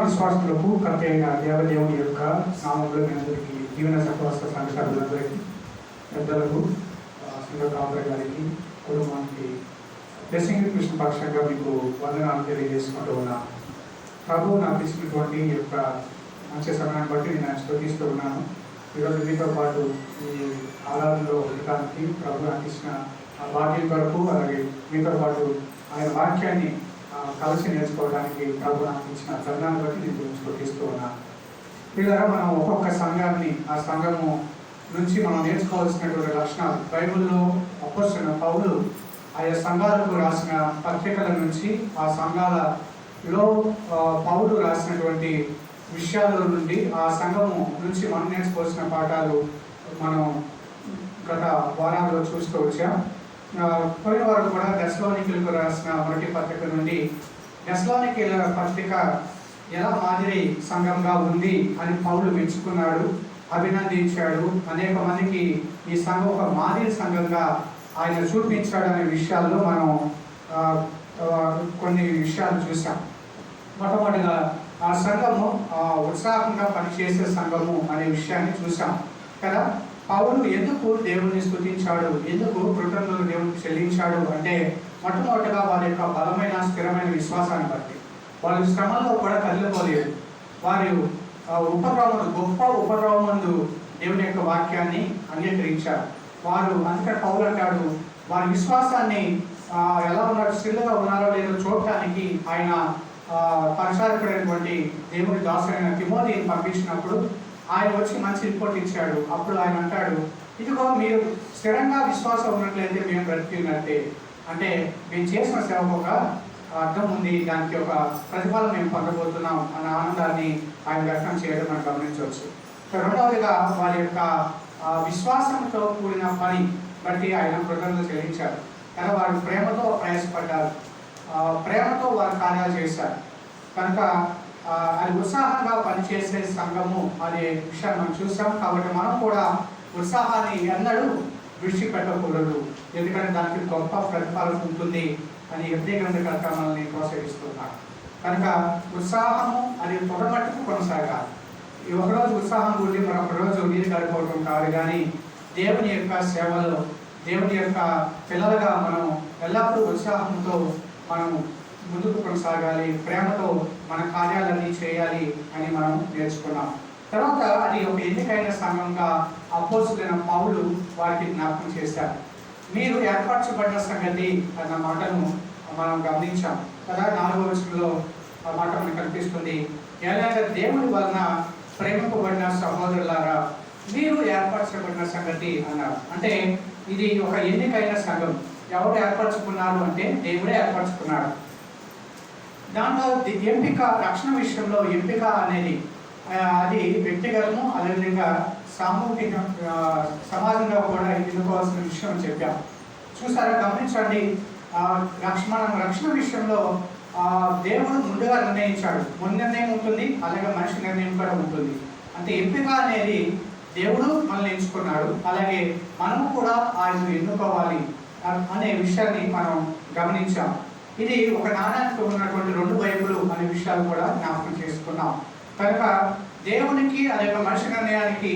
విశ్వాసులకు కర్త అయిన దేవదేవుని యొక్క నామంలో మీ అందరికీ జీవన సహవాస సంఘ సభ్యులందరికీ పెద్దలకు సంఘ కాపరి గారికి కుటుంబానికి బ్లెస్సింగ్ మిషన్ పక్షంగా మీకు వందనాలు తెలియజేసుకుంటూ ఉన్నాను. ప్రభు నాకు ఇచ్చినటువంటి ఈ యొక్క మంచి సమయాన్ని బట్టి నేను ఆయన స్తుతిస్తూ ఉన్నాను. ఈరోజు మీతో పాటు ఈ ఆరాధనలో ఉండటానికి ప్రభు నాకు ఇచ్చిన భాగ్యం కొరకు, అలాగే మీతో పాటు ఆయన వాక్యాన్ని కలిసి నేర్చుకోవడానికి ప్రభు నాకు ఇచ్చిన తరుణాన్ని బట్టి నేను స్తుతిస్తూ ఉన్నాను. ఇలా మనం ఒక్కొక్క సంఘాన్ని, ఆ సంఘము నుంచి మనం నేర్చుకోవాల్సినటువంటి లక్షణాలు బైబిల్లో అపోస్తలుడైన పౌలు ఆయా సంఘాలకు రాసిన పత్రికల నుంచి, ఆ సంఘాలలో పౌలు రాసినటువంటి విషయాల నుండి, ఆ సంఘము నుంచి మనం నేర్చుకోవాల్సిన పాఠాలు మనం గత వారాల్లో చూస్తూ వచ్చాం. పోయిన వారు కూడా దశలోనికలకు రాసిన మొదటి పత్రిక నుండి దశలోనికల పత్రిక ఎలా మాదిరి సంఘంగా ఉంది అని పౌలు మెచ్చుకున్నాడు, అభినందించాడు. అనేక మందికి ఈ సంఘం ఒక మాదిరి సంఘంగా ఆయన చూపించాడు అనే విషయాల్లో మనం కొన్ని విషయాలు చూసాం. మొట్టమొదటిగా ఆ సంఘము ఉత్సాహంగా పనిచేసే సంఘము అనే విషయాన్ని చూసాం కదా. పౌలు ఎందుకు దేవుణ్ణి స్తుతించాడు, ఎందుకు కృతజ్ఞతలు దేవునికి చెల్లించాడు అంటే, మొట్టమొదటిగా వారి యొక్క బలమైన స్థిరమైన విశ్వాసాన్ని బట్టి. వాళ్ళు శ్రమల్లో కూడా కదిలిపోలేదు. వారు గొప్ప ఉపద్రవమందు దేవుని యొక్క వాక్యాన్ని అంగీకరించారు. వారు అందుకని పౌలు అంటాడు, వారి విశ్వాసాన్ని ఎలా ఉన్నారో, స్థిరంగా ఉన్నారో లేదో చూడటానికి ఆయన పరిచారకుడైనటువంటి దేవుని దాసుడైన తిమోతిని పంపించినప్పుడు ఆయన వచ్చి మంచి రిపోర్ట్ ఇచ్చాడు. అప్పుడు ఆయన అంటాడు, ఇదిగో మీరు స్థిరంగా విశ్వాసం ఉన్నట్లయితే మేము బ్రతికినట్టే. అంటే మేము చేసిన సేవకు ఒక అర్థం ఉంది, దానికి ఒక ప్రతిఫలం మేము పొందబోతున్నాం అన్న ఆనందాన్ని ఆయన వ్యక్తం చేయడం మనం గమనించవచ్చు. రెండవదిగా వారి యొక్క విశ్వాసంతో కూడిన పని బట్టి ఆయన కృతజ్ఞతలు చెల్లించారు. కానీ వారు ప్రేమతో ప్రయాసపడ్డారు, ప్రేమతో వారు కార్యాలు చేశారు. కనుక అది ఉత్సాహంగా పనిచేసే సంఘము అనే విషయాన్ని మనం చూసాం. కాబట్టి మనం కూడా ఉత్సాహాన్ని ఎన్నడూ విడిచిపెట్టకూడదు, ఎందుకంటే దానికి గొప్ప ప్రతిఫలం ఉంటుంది అని ఎబ్రీ గ్రంథకర్త మనల్ని ప్రోత్సహిస్తున్నాడు. కనుక ఉత్సాహము అది పొగమట్టుకు కొనసాగాలి. ఈ ఒకరోజు ఉత్సాహం కూడి మరొక రోజు నీరు గడిపోవటం కాదు, కానీ దేవుని యొక్క సేవలో, దేవుని యొక్క పిల్లలుగా మనం ఎల్లప్పుడూ ఉత్సాహంతో మనము ముందుకు కొనసాగాలి, ప్రేమతో మన కార్యాలన్నీ చేయాలి అని మనం నేర్చుకున్నాం. తర్వాత అది ఒక ఎన్నికైన సంఘంగా అపోస్తలుడైన పౌలు వారికి జ్ఞాపకం చేశారు. మీరు ఏర్పరచబడిన సంగతి అన్న మాటను మనం గమనించాం కదా. 4వ వచనంలో ఆ మాట మనకు కనిపిస్తుంది, ఎలాగ దేవుని వలన ప్రేమింపబడిన సహోదరులారా మీరు ఏర్పరచబడిన సంగతి అన్నారు. అంటే ఇది ఒక ఎన్నికైన సంఘం. ఎవరు ఏర్పరచుకున్నారు అంటే దేవుడే ఏర్పరచుకున్నాడు. దాంట్లో ఎంపిక, రక్షణ విషయంలో ఎంపిక అనేది అది వ్యక్తిగతము, అదేవిధంగా సామూహిక సమాజంగా కూడా ఎన్నుకోవాల్సిన విషయం అని చెప్పాం. చూసారా, గమనించండి. మనం రక్షణ విషయంలో దేవుడు ముందుగా నిర్ణయించాడు. ముందు నిర్ణయం ఉంటుంది, అలాగే మనిషి నిర్ణయం కూడా ఉంటుంది. అంటే ఎంపిక అనేది దేవుడు మనల్ని ఎంచుకున్నాడు, అలాగే మనము కూడా ఆయన ఎన్నుకోవాలి అనే విషయాన్ని మనం గమనించాం. ఇది ఒక నాణ్యానికి ఉన్నటువంటి రెండు వైపులు అనే విషయాలు కూడా జ్ఞాపకం చేసుకున్నాం. కనుక దేవునికి అదే మనిషి నిర్ణయానికి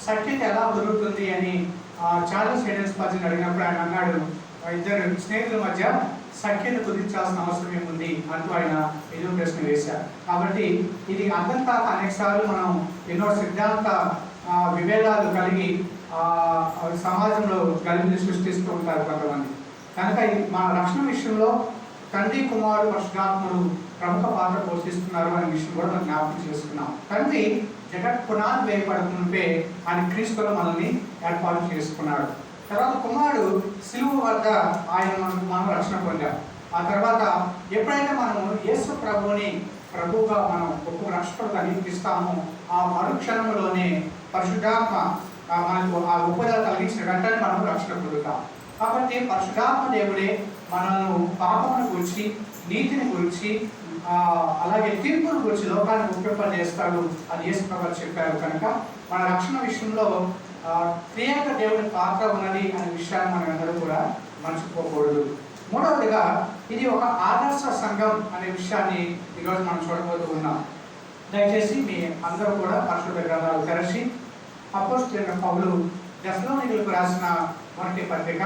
సఖ్యత ఎలా దొరుకుతుంది అని చార్లెస్ హెడెన్ స్పర్జన్ అడిగినప్పుడు ఆయన అన్నాడు, ఇద్దరు స్నేహితుల మధ్య సఖ్యత కుదించాల్సిన అవసరం ఏముంది అంటూ ఆయన ఎన్నో ప్రశ్న వేశారు. కాబట్టి ఇది అర్థం కాక అనేకసార్లు మనం ఎన్నో సిద్ధాంత విభేదాలు కలిగి సమాజంలో గలిబిలి సృష్టిస్తూ ఉంటారు కొంతమంది. కనుక మన రక్షణ విషయంలో తండ్రి, కుమారుడు, పరిశుద్ధాత్ముడు ప్రముఖ పాత్ర పోషిస్తున్నారు అనే విషయం కూడా మనం జ్ఞాపకం చేసుకున్నాం. తండ్రి జగత్ పునాది వేయబడుతుంటే ఆయన క్రీస్తులో మనల్ని ఏర్పాటు చేసుకున్నాడు. తర్వాత కుమారుడు సిలువ వద్ద ఆయన మనం రక్షణ పొందాం. ఆ తర్వాత ఎప్పుడైతే మనము యేసు ప్రభువుని ప్రభువుగా మనం గొప్ప రక్షకుడుగా అంగీకరిస్తామో ఆ మరుక్షణంలోనే పరిశుద్ధాత్మ మనకు ఆ ఉపదేశం కలిగించిన వెంటనే మనం రక్షణ పొందుతాం. కాబట్టి పరిశుద్ధాత్మ దేవుడే మనల్ని పాపమును గురించి, నీతిని గురించి, అలాగే తీర్పును గురించి లోకానికి ఉపయోగపడేస్తాడు అని యేసు ప్రభువు చెప్పారు. కనుక మన రక్షణ విషయంలో క్రియాక దేవుని పాత్ర ఉన్నది అనే విషయాన్ని మనం అందరూ కూడా మర్చిపోకూడదు. మూడవదిగా ఇది ఒక ఆదర్శ సంఘం అనే విషయాన్ని ఈరోజు మనం చూడబోతూ ఉన్నాం. దయచేసి మీ అందరూ కూడా పరిశుద్ధ గ్రంథాలు తెరచి అపోస్తలుడైన పౌలు తెస్సలోనికీయులకు రాసిన మొదటి పత్రిక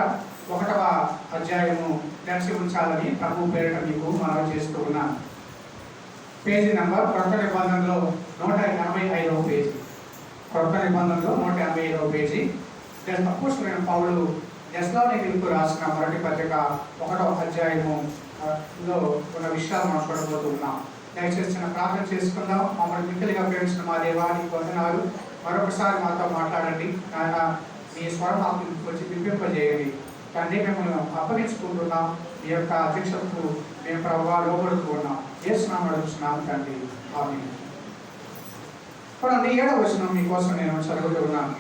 1వ అధ్యాయము తెరచి ఉంచాలని ప్రభు పేరిట మీకు మనవి చేస్తూ ఉన్నాను. పేజీ నంబర్ క్రొత్త నిబంధనలో 185వ పేజీ. క్రొత్త నిబంధనలో 185వ పేజీ. అపోస్తలుడైన పౌలు తెస్సలోనికీయులకు రాసిన మొదటి పత్రిక 1వ అధ్యాయము లో ఉన్న విషయాలు మనం చూడబోతున్నాం. దయచేసి ప్రార్థన చేసుకుందాం. మమ్మల్ని మిక్కిలిగా ప్రేమించిన మా దేవానికి వందనాలు. మరొకసారి మాతో మాట్లాడండి. ఆయన మీ స్వరం మాకు వచ్చి వినిపింపజేయండి. తండ్రి మిమ్మల్ని అప్పగించుకుంటున్నాం. మీ యొక్క అధ్యక్షతకు మేము ప్రభువా లోబడుతున్నాం. యేసునామములో అడుగుతున్నాం తండ్రి. ఆమేన్. ఇప్పుడు 7వ వచనం మీకోసం నేను చదువుతున్నాను.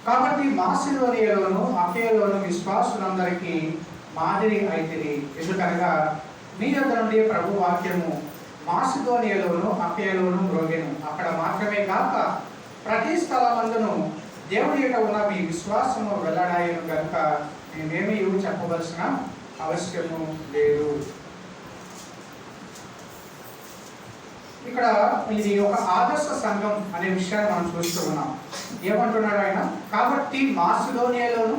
కాబట్టి మాసిదోనియలోను అఖాయలోను విశ్వాసులందరికీ మాదిరి అయితిరి. ఎందుకనగా మీ యొద్ద నుండి ప్రభు వాక్యము మాసిదోనియలోను అఖాయలోను మ్రోగెను. అక్కడ మాత్రమే కాక ప్రతి స్థలమందును దేవుడి యొక్క ఉన్న మీ విశ్వాసము వెల్లడాయను కనుక మేమేమీ చెప్పవలసిన అవసరము లేదు. ఇక్కడ ఇది ఒక ఆదర్శ సంఘం అనే విషయాన్ని మనం చూస్తూ ఉన్నాం. ఏమంటున్నాడు ఆయన? కాబట్టి మాసిదోనియలోను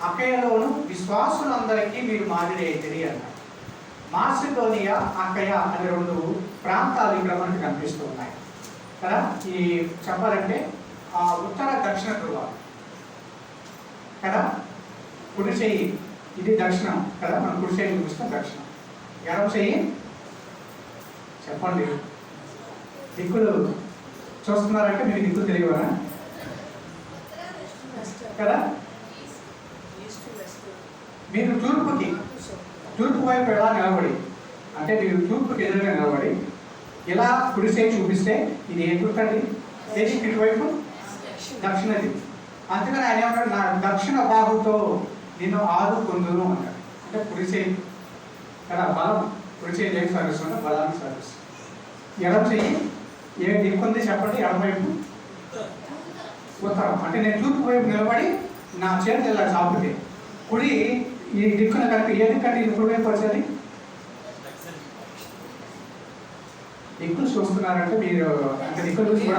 అఖాయలోను విశ్వాసులందరికీ మీరు మాదిరి అయితిరి అన్నారు. మాసిదోనియా అఖాయ అనే 2 ప్రాంతాలు ఇక్కడ మనకు కనిపిస్తూ ఉన్నాయి కదా. ఈ చెప్పాలంటే ఉత్తర దక్షిణ ధ్రువాలు కదా. కుడి చెయ్యి ఇది దక్షిణం కదా, మనం కుడి చెయ్యి చూస్తాం దక్షిణం. ఎడమ చెయ్యి చెప్పండి. దిక్కులు చూస్తున్నారంటే మీకు దిక్కులు తెలియవరా కదా. మీరు తూర్పు వైపు ఎలా నిలబడి, అంటే మీరు తూర్పుకి ఎదురుగా నిలబడి ఇలా కుడి చేయి చూపిస్తే ఇది ఏం గుర్తండి? ఏది ఇటువైపు? దక్షిణది. అందుకని ఆయన ఏమన్నాడు? నా దక్షిణ బాహుతో నిన్ను ఆదుకుందును అన్నాడు. అంటే కుడి చేయి కదా బలం. కుడి చేయి ఏం సాగిస్తున్నా? బలాన్ని సాగిస్తుంది. ఎడమ చెయ్యి ఏ దిక్కుంది చెప్పండి? ఎడమవైపు ఉత్తరం. అంటే నేను తూర్పు వైపు నిలబడి నా చేతులు ఇలా చాపితే కుడి ఈ దిక్కున కనుక ఏ దిక్కండి కుడి వైపు వచ్చేది? దిక్కులు చూస్తున్నారంటే మీరు అంటే దిక్కులు చూసి కూడా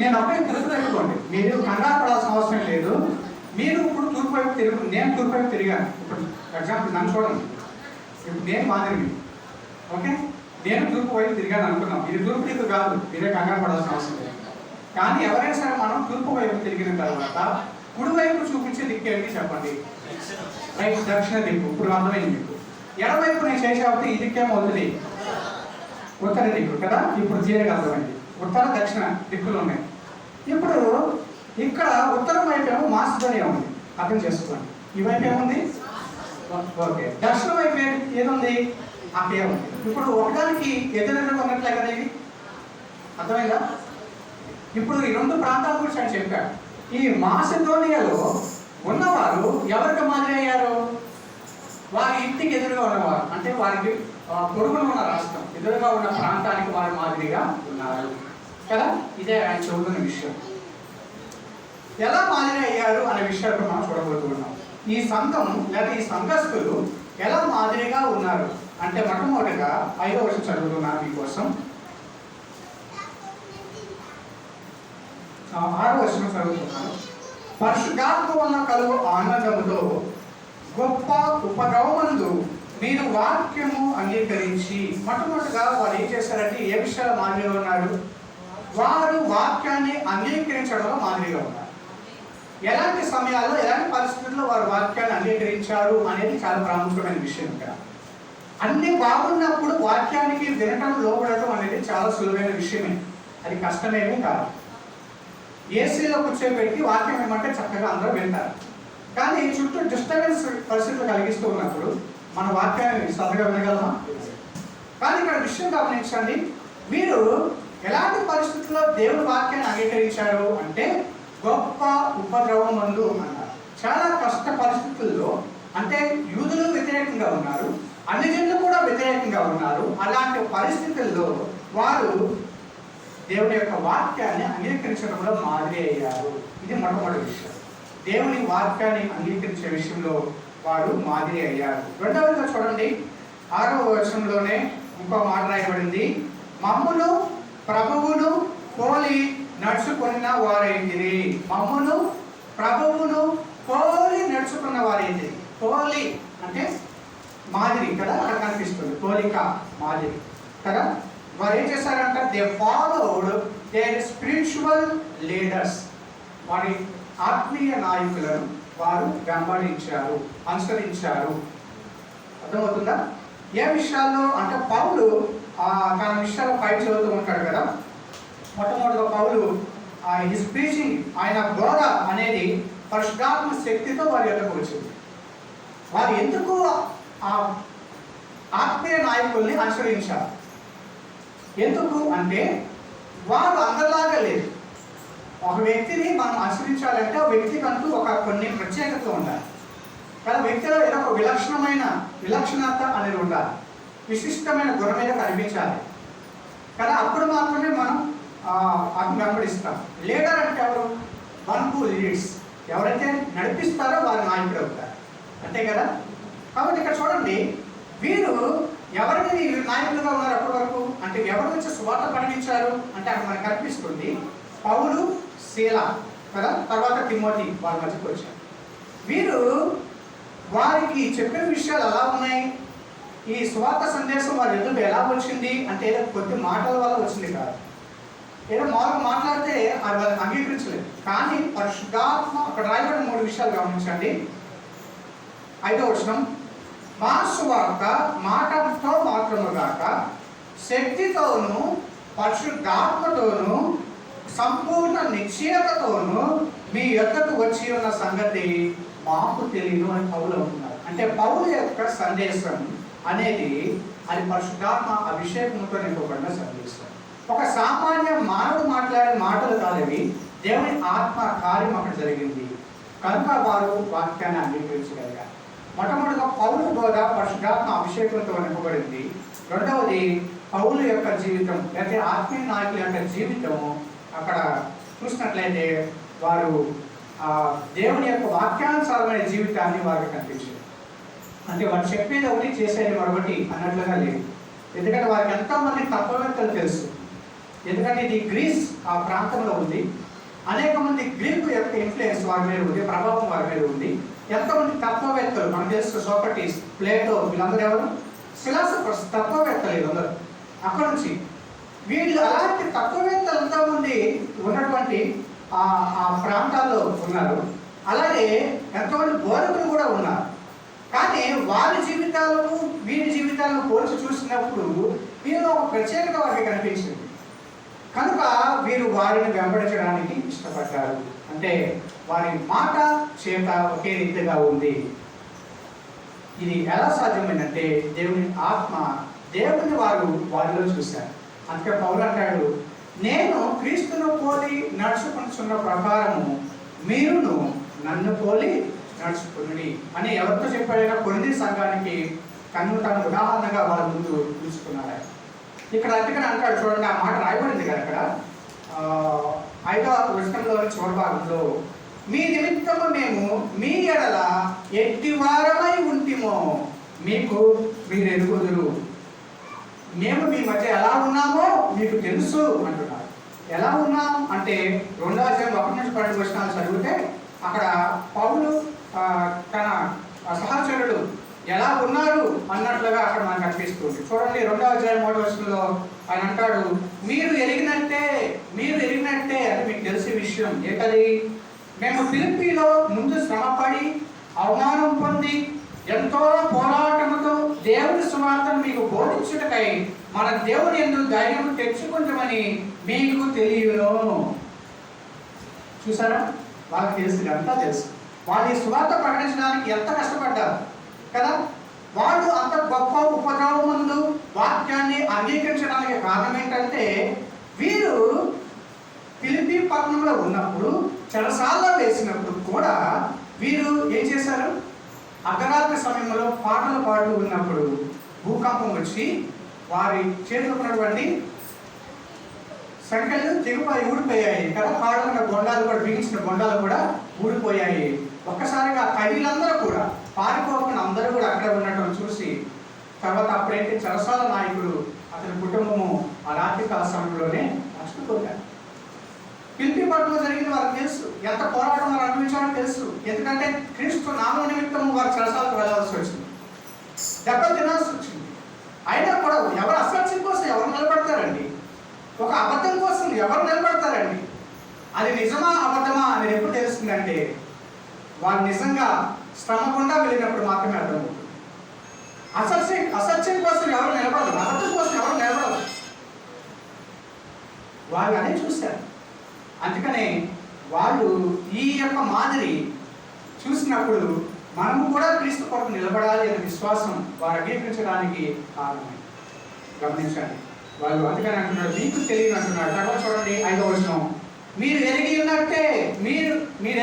నేను అబ్బాయి తెలుసుకోండి. మీరు కంగారు పడాల్సిన అవసరం లేదు. మీరు ఇప్పుడు తూర్పు వైపు తిరుగు, నేను తూర్పు వైపు తిరిగాను. ఇప్పుడు ఎగ్జాంపుల్ నన్ను చూడండి. ఇప్పుడు నేను మాదిరి, ఓకే, నేను తూర్పు వైపు తిరిగాను అనుకున్నాం. ఇది తూర్పు దిక్కు కాదు, మీరే కంగారు పడాల్సిన అవసరం లేదు. కానీ ఎవరైనా సరే మనం తూర్పు వైపు తిరిగిన తర్వాత కుడివైపు చూపించే దిక్కు ఏంటి చెప్పండి? రైట్, దక్షిణ దిక్కు. ఇప్పుడు అర్థమైంది మీకు. ఎడవైపు నేను చేసేవాటి ఈ దిక్కేమో వదిలి ఉత్తర దిక్కు కదా. ఇప్పుడు తీరగా అర్థమైంది. ఉత్తర దక్షిణ దిక్కులు ఉన్నాయి. ఇప్పుడు ఇక్కడ ఉత్తరం వైపు ఏమో మాసిదోనియా ఉంది, అర్థం చేసుకోండి. ఈ వైపు ఏముంది? ఓకే. దక్షిణ వైపు ఏదుంది? అఖాయ ఉంది. ఇప్పుడు ఒకదానికి ఎదురెదురుగా ఉన్నట్లే కదా ఇది, అర్థమైందా? ఇప్పుడు ఈ 2 ప్రాంతాల గురించి ఆయన చెప్పాడు. ఈ మాసిదోనియాలో ఉన్నవారు ఎవరికి మాదిరి అయ్యారు? వారి ఇంటికి ఎదురుగా ఉన్నవారు, అంటే వారికి పొరుగున ఉన్న రాష్ట్రం ఎదురుగా ఉన్న ప్రాంతానికి వారు మాదిరిగా ఉన్నారు కదా. ఇదే ఆయన చెబుతున్న విషయం. ఎలా మాదిరి అయ్యారు అనే విషయాలు మనం చూడబోతున్నాం. ఈ సంఘం లేదా ఈ సంఘస్థులు ఎలా మాదిరిగా ఉన్నారు అంటే మొట్టమొదటిగా 5వ వచనం చదువుతున్నాను మీకోసం. 6వ వచనం చదువుతున్నాను. పరిశుద్ధాత్మ వలన కలుగు ఆనందముతో గొప్ప ఉపద్రవమందు మీరు వాక్యము అంగీకరించి. మొట్టమొదటిగా వారు ఏం చేశారంటే ఏ విషయాలు మాదిరిగా ఉన్నారు? వారు వాక్యాన్ని అంగీకరించడంలో మాదిరిగా ఉన్నారు. ఎలాంటి సమయాల్లో ఎలాంటి పరిస్థితుల్లో వారు వాక్యాన్ని అంగీకరించారు అనేది చాలా ప్రాముఖ్యమైన విషయం. ఇక్కడ అన్ని బాగున్నప్పుడు వాక్యానికి వినటం లోపడటం అనేది చాలా సులువైన విషయమే, అది కష్టమేమీ కాదు. ఏసీలో కూర్చోబెట్టి వాక్యం ఏమంటే చక్కగా అందరూ వింటారు. కానీ చుట్టూ డిస్టర్బెన్స్ పరిస్థితులు కలిగిస్తూ ఉన్నప్పుడు మన వాక్యాన్ని శ్రద్ధగా వినగలమా? కానీ ఇక్కడ విషయం గమనించండి. మీరు ఎలాంటి పరిస్థితుల్లో దేవుని వాక్యాన్ని అంగీకరించారు అంటే గొప్ప ఉపద్రవం మందు అన్నారు. చాలా కష్ట పరిస్థితుల్లో, అంటే యూదులు వ్యతిరేకంగా ఉన్నారు, అన్ని జనులు కూడా వ్యతిరేకంగా ఉన్నారు. అలాంటి పరిస్థితుల్లో వారు దేవుని యొక్క వాక్యాన్ని అంగీకరించడంలో మాదిరి అయ్యారు. ఇది మొట్టమొదటి విషయం. దేవుని వాక్యాన్ని అంగీకరించే విషయంలో వారు మాదిరి అయ్యారు. రెండవదిగా చూడండి, 6వ వచనంలోనే ఇంకో మాట రాయబడింది, మమ్మును ప్రభువును పోలి నడుచుకున్న వారైంది. మమ్మును ప్రభువును పోలి నడుచుకున్న వారైంది. పోలి అంటే మాదిరి కదా, అక్కడ కనిపిస్తుంది పోలిక మాదిరి కదా. వారు ఏం చేశారంటే they followed their spiritual leaders, వారి ఆత్మీయ నాయకులను వారు వెంబడించారు, అనుసరించారు. అర్థమవుతుందా? ఏ విషయాల్లో అంటే పౌలు తన విషయాలు పై చదువుతూ ఉంటాడు కదా. మొట్టమొదటిగా పౌలు హిస్ ప్రీచింగ్, ఆయన బోధ అనేది పరిశుద్ధాత్మ శక్తితో వారి యొక్కకు వచ్చింది. వారు ఎందుకు ఆ ఆత్మీయ నాయకుల్ని అనుసరించారు? ఎందుకు అంటే వారు అందరిలాగా లేదు. ఒక వ్యక్తిని మనం అనుసరించాలంటే ఆ వ్యక్తికి అంటూ కొన్ని ప్రత్యేకతలు ఉండాలి కదా. వ్యక్తిలో ఏదో ఒక విలక్షణత అనేది ఉండాలి, విశిష్టమైన గుణం మీద కనిపించాలి కదా. అప్పుడు మాత్రమే మనం అతను వెంబడిస్తాం. లీడర్ అంటే ఎవరు? వన్ హూ లీడ్స్, ఎవరైతే నడిపిస్తారో వారు నాయకుడు అవుతారు, అంతే కదా. కాబట్టి ఇక్కడ చూడండి, వీరు ఎవరిని నాయకులుగా ఉన్నారు అప్పటి వరకు అంటే ఎవరి నుంచి సువార్త ప్రకటించారు అంటే అక్కడ మనకు కనిపిస్తుంది పౌలు, శీలా కదా, తర్వాత తిమోతి వాళ్ళ మధ్యకు వచ్చారు. వీరు వారికి చెప్పిన విషయాలు ఎలా ఉన్నాయి, ఈ సువార్త సందేశం వారి ఎదుగు ఎలా వచ్చింది అంటే ఏదో కొద్ది మాటల వల్ల వచ్చింది కాదు. ఏదో మామూలుగా మాట్లాడితే అది వాళ్ళని అంగీకరించలేదు. కానీ పరిశుద్ధాత్మ అక్కడ రాయబడిన 3 విషయాలు గమనించండి. 5వ వచనం, మా సువార్త మాటతో మాత్రము గాక శక్తితోనూ పరిశుద్ధాత్మతోనూ సంపూర్ణ నిశ్చయతతోనూ మీ యొద్దకు వచ్చి ఉన్న సంగతి మాకు తెలియదు అని పౌలు అంటున్నారు. అంటే పౌలు యొక్క సందేశం అనేది అది పరిశుద్ధాత్మ అభిషేకంతో నింపబడిన సందేశం. ఒక సామాన్య మానవుడు మాట్లాడే మాటలు కాదవి, దేవుని ఆత్మ కార్యం అక్కడ జరిగింది కనుక వారు వాక్యాన్ని అంగీకరించగలిగారు. మొట్టమొదటిగా పౌలు బోధ పరిశుద్ధాత్మ అభిషేకంతో నింపబడింది. రెండవది పౌలు యొక్క జీవితం లేకపోతే ఆత్మీయ నాయకుల యొక్క జీవితం అక్కడ చూసినట్లయితే వారు దేవుని యొక్క వాక్యానుసారమైన జీవితాన్ని వారికి కనిపించారు. అంటే వారు చెప్పేది ఒకటి చేసేది మరొకటి అన్నట్లుగా లేదు. ఎందుకంటే వారికి ఎంతోమంది తత్వవేత్తలు తెలుసు. ఎందుకంటే ఇది గ్రీస్ ఆ ప్రాంతంలో ఉంది, అనేక మంది గ్రీకు యొక్క ఇన్ఫ్లుయెన్స్ వారి మీద ఉంది, ప్రభావం వారి మీద ఉంది. ఎంతోమంది తత్వవేత్తలు మనకు తెలుసు, సోక్రటీస్, ప్లేటో, వీళ్ళందరూ ఎవరు? ఫిలాసఫర్స్, తత్వవేత్తలు వీళ్ళందరూ. అక్కడ నుంచి వీళ్ళు అలాంటి తత్వవేత్తలు ఎంతోమంది ఉన్నటువంటి ఆ ప్రాంతాల్లో ఉన్నారు. అలాగే ఎంతోమంది బోధకులు కూడా ఉన్నారు. కానీ వారి జీవితాలను వీరి జీవితాలను పోల్చి చూసినప్పుడు వీళ్ళు ఒక ప్రత్యేకత వారికి కనిపించింది కనుక వీరు వారిని వెంబడించడానికి ఇష్టపడ్డారు. అంటే వారి మాట చేత ఒకే రీతిగా ఉంది. ఇది ఎలా సాధ్యమైందంటే దేవుని ఆత్మ, దేవుని వారు వారిలో చూశారు. అందుకే పౌలు అంటాడు, నేను క్రీస్తును పోలి నడుచుకుంటున్న ప్రకారము మీరును నన్ను పోలి నడుచుకుని అని ఎవరితో చెప్పాడైనా కొరింథీ సంఘానికి తను ఉదాహరణగా వాళ్ళ ముందు చూసుకున్నారు. ఇక్కడ అందుకని అంటాడు చూడండి, ఆ మాట రాయబడింది కదా అక్కడ 5వ వచనంలో చివరి భాగంలో, మీ నిమిత్తము మేము మీ ఎడల ఎట్టివారమై ఉంటిమో మీకు మీరు ఎరుగుదురు. మేము మీ మధ్య ఎలా ఉన్నామో మీకు తెలుసు అంటున్నారు. ఎలా ఉన్నాం అంటే 2వ అధ్యాయం 1 నుంచి 12 వచనాలు చదివితే అక్కడ పౌలు తన సహచరుడు ఎలా ఉన్నారు అన్నట్లుగా అక్కడ మనకు అనిపిస్తుంది. చూడండి 2వ అధ్యాయం 3వ వచనంలో ఆయన అంటాడు, మీరు ఎరిగినట్టే అది మీకు తెలిసే విషయం ఏకది, మేము ఫిలిప్పీలో ముందు శ్రమపడి అవమానం పొంది ఎంతో పోరాటముతో దేవుని సువార్తను మీకు బోధించుటకై మన దేవుని యందు ధైర్యం తెచ్చుకుంటామని మీకు తెలియను. చూసారా, వాళ్ళకి తెలుసు, అంతా తెలుసు. వాళ్ళు ఈ సువార్త ప్రకటించడానికి ఎంత కష్టపడ్డారు కదా. వాళ్ళు అంత గొప్ప ఉపద్రవం ముందు వాక్యాన్ని అంగీకరించడానికి కారణం ఏంటంటే వీరు ఫిలిప్పీ పట్టణంలో ఉన్నప్పుడు చెరసాల్లో వేసినప్పుడు కూడా వీరు ఏం చేశారు, అర్ధరాత్రి సమయంలో పాటలు పాడుతూ ఉన్నప్పుడు భూకంపం వచ్చి వారి చేతిలో ఉన్నటువంటి సంఖ్యలు తెగిపోయి ఊడిపోయాయి కదా. కాళ్ళ బొండాలు కూడా, బిగించిన బొండాలు కూడా ఊడిపోయాయి. ఒక్కసారిగా ఖైదీలందరూ కూడా పారిపోకుండా అందరూ కూడా అక్కడ ఉండటం చూసి తర్వాత అప్పుడైతే చెరసాల నాయకుడు అతని కుటుంబము ఆ రాత్రికాల సమయంలోనే నష్టపోయారు. ఫిలిప్పీ పట్టణంలో జరిగింది వారికి తెలుసు, ఎంత పోరాటం వారు అనుభవించాలో తెలుసు. ఎందుకంటే క్రీస్తు నామ నిమిత్తం వారు చెరసాలకు వెళ్ళాల్సి వచ్చింది, దెబ్బలు తినాల్సి వచ్చింది. అయినా కూడా ఎవరు అసత్యం కోసం ఎవరు నిలబడతారండి? ఒక అబద్ధం కోసం ఎవరు నిలబడతారండి? అది నిజమా అబద్ధమా అనేది ఎప్పుడు తెలుస్తుందంటే వారు నిజంగా శ్రమ గుండా వెళ్ళినప్పుడు మాత్రమే అర్థమవుతుంది. అసత్యం కోసం ఎవరు నిలబడరు, అబద్ధం కోసం ఎవరు నిలబడరు. వాళ్ళు అదే చూశారు. అందుకనే వాళ్ళు ఈ యొక్క మాదిరి చూసినప్పుడు మనము కూడా క్రీస్తు కొరకు నిలబడాలి అనే విశ్వాసం వారు అంగీకరించడానికి కారణమే. గమనించండి, వాళ్ళు అందుకని అంటున్నాడు మీకు తెలియదు అంటున్నాడు. తర్వాత చూడండి 5వ వచనం, మీరు ఎరిగి ఉన్నట్టే, మీరు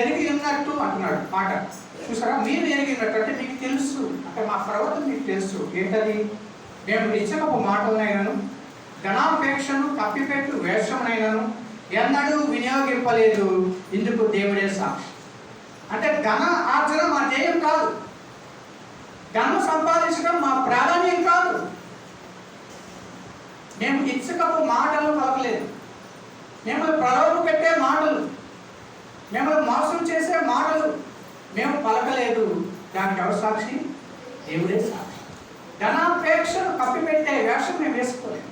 ఎరిగి ఉన్నట్టు అంటున్నాడు మాట. చూసారా, మీరు ఎరిగి ఉన్నట్టు అంటే మీకు తెలుసు, అంటే మా ప్రవర్తన మీకు తెలుసు. ఏంటది? మేము ఇచ్చకపు మాటలనైనాను ధనాపేక్షను కప్పిపెట్టు వేషమునైనాను ఎన్నడూ వినియోగింపలేదు, ఇందుకు దేవుడే సాక్షి. అంటే ధన ఆర్జన మా ధ్యేయం కాదు, ధనం సంపాదించడం మా ప్రాధాన్యం కాదు. మేము ఇచ్చకపు మాటలు పలకలేదు, మిమ్మల్ని ప్రలోభ పెట్టే మాటలు, మిమ్మల్ని మోసం చేసే మాటలు మేము పలకలేదు. దానికి ఎవరు సాక్షి? దేవుడే సాక్షి. ధనాపేక్షను కప్పిపెట్టే వేషం మేము వేసుకోలేదు.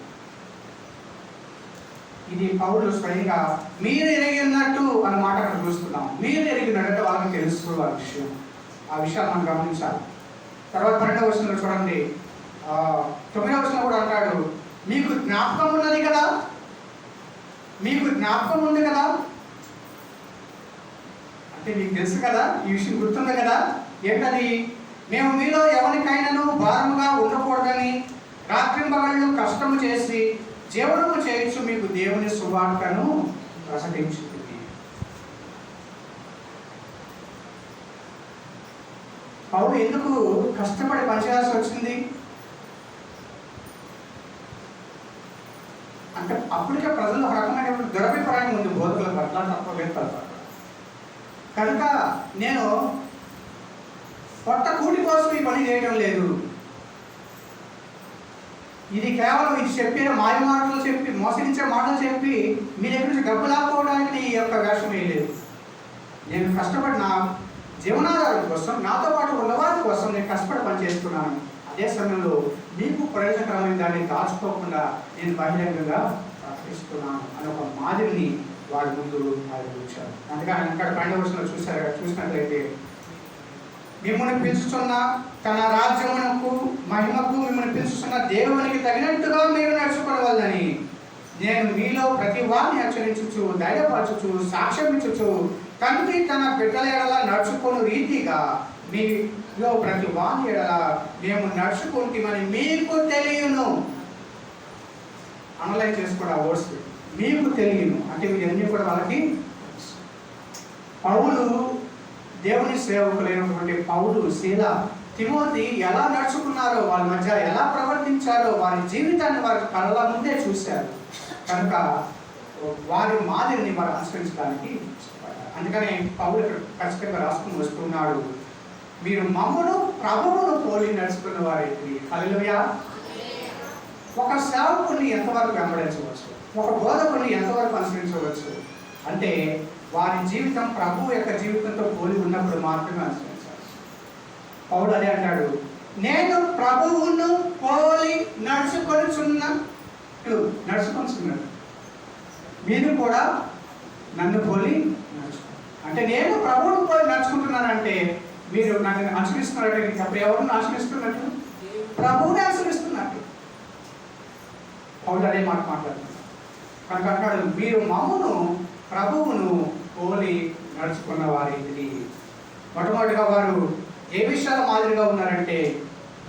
ఇది పౌలు స్వయంగా మీరు ఎరిగినట్టు అన్న మాట అక్కడ చూస్తున్నాం. మీరు ఎరిగినట్టు వాళ్ళకి తెలుసు ఆ విషయం. ఆ విషయాలు మనం గమనించాలి. తర్వాత 12వ వచనంలో చూడండి, 9వ వచనంలో కూడా అంటాడు, మీకు జ్ఞాపకం ఉన్నది కదా, మీకు జ్ఞాపకం ఉంది కదా, అంటే మీకు తెలుసు కదా, ఈ విషయం గుర్తుంది కదా. ఏంటది? మేము మీలో ఎవరికైనాను భారముగా ఉండకూడదని రాత్రింబగళ్ళు కష్టము చేసి జీవనము చేయొచ్చు మీకు దేవుని సువార్తను ప్రకటించుతుంది. పౌలు ఎందుకు కష్టపడి పనిచేయాల్సి వచ్చింది అంటే అప్పటికే ప్రజలు ఒక రకమైన దురభిప్రాయం ఉంది బోధకుల పట్ల, తత్వవేత్తల పట్ల. కనుక నేను పొట్ట కూటి కోసం ఈ పని చేయడం లేదు, ఇది కేవలం ఇది చెప్పే మాయ మాటలు చెప్పి మోసగించే మాటలు చెప్పి మీ దగ్గర నుంచి డబ్బు లాక్కోవడానికి ఈ యొక్క వేషం వేయలేదు. నేను కష్టపడి నా జీవనాధారం కోసం, నాతో పాటు ఉన్నవారి కోసం నేను కష్టపడి పనిచేస్తున్నాను. అదే సమయంలో మీకు ప్రయోజనకరమైన దాన్ని దాచుకోకుండా నేను బహిరంగంగా ప్రకటిస్తున్నాను అని ఒక మాదిరిని వారి ముందు ఆలోచించారు. అందుకని ఇక్కడ 12వ వచనంలో చూసినట్లయితే, మిమ్మల్ని పిలుచుతున్న తన రాజ్యమునకు మహిమకు మిమ్మల్ని పిలుచుతున్న దేవునికి తగినట్టుగా మీరు నడుచుకోవాలని నేను మీలో ప్రతి వారిని హెచ్చరించుచు, ధైర్యపరచుచు, సాక్ష్యం ఇచ్చుచు, తండ్రి తన బిడ్డల ఎడల నడుచుకుని రీతిగా మీలో ప్రతి వారి ఎడల మేము నడుచుకుంటామని మీకు తెలియను. అనలైజ్ చేసుకోవడం ఆ వర్డ్స్, మీకు తెలియను అంటే మీరు అన్నీ కూడా వాళ్ళకి. పౌలు దేవుని సేవకులైనటువంటి పౌలు, శీల, తిమోతి ఎలా నడుచుకున్నారో, వాళ్ళ మధ్య ఎలా ప్రవర్తించారో, వారి జీవితాన్ని వారి కళ్ళ ముందే చూశారు. కనుక వారి మాదిరిని వారు అనుసరించడానికి ఇష్టపడ్డారు. అందుకని పౌలు ఖచ్చితంగా రాసుకుని వస్తున్నాడు, మీరు మమ్మను ప్రభువును పోలి నడుచుకున్న వారైతే. హల్లెలూయా. ఒక సేవకుని ఎంతవరకు వెంబడించవచ్చు, ఒక బోధకుని ఎంతవరకు అనుసరించవచ్చు అంటే వారి జీవితం ప్రభువు యొక్క జీవితంతో పోలి ఉన్నప్పుడు మాత్రమే అనుసరించాలి. పౌలు అదే అంటాడు, నేను ప్రభువును పోలి నడుచుకొనిచున్నాడు, మీరు కూడా నన్ను పోలి నడుచుకో. అంటే నేను ప్రభువును పోలి నడుచుకుంటున్నానంటే మీరు నన్ను అనుసరిస్తున్నట్టు. అప్పుడు ఎవరిని అనుసరిస్తున్నట్టు? ప్రభువుని అనుసరిస్తున్నట్టు. పౌలు అదే మాట మాట్లాడుతున్నారు. కనుక అంటాడు, మీరు మమ్మును ప్రభువును పోలి నడుచుకున్న వారి. మొట్టమొదటిగా వారు ఏ విషయాల మాదిరిగా ఉన్నారంటే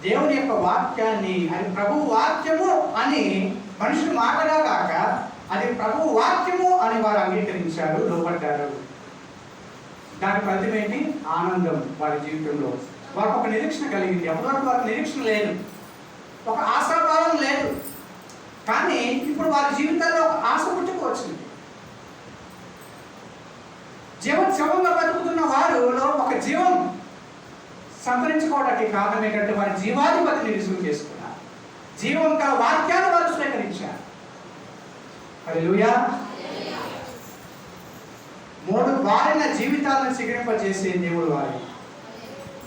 దేవుని యొక్క వాక్యాన్ని, అది ప్రభువు వాక్యము అని మనుషులు మాటగా కాక అది ప్రభువు వాక్యము అని వారు అంగీకరించారు, లోపడ్డారు. దాని ఫలితం ఏంటి? ఆనందం వారి జీవితంలో. వారికి ఒక నిరీక్షణ కలిగింది. అప్పటివరకు వారికి నిరీక్షణ లేదు, ఒక ఆశాభావం లేదు. కానీ ఇప్పుడు వారి జీవితాల్లో ఒక ఆశ పుట్టుకొచ్చింది. జీవంగా బతుకుతున్న వారిలో ఒక జీవం సంతరించుకోవడానికి కారణం ఏంటంటే వారి జీవాధిపతిని రుజువు చేసుకున్నారు. జీవం గల వాక్యాన్ని వారు స్వీకరించారు. హల్లెలూయా. 3 వారిన జీవితాలను చిగురింపజేసే దేవుడు వారి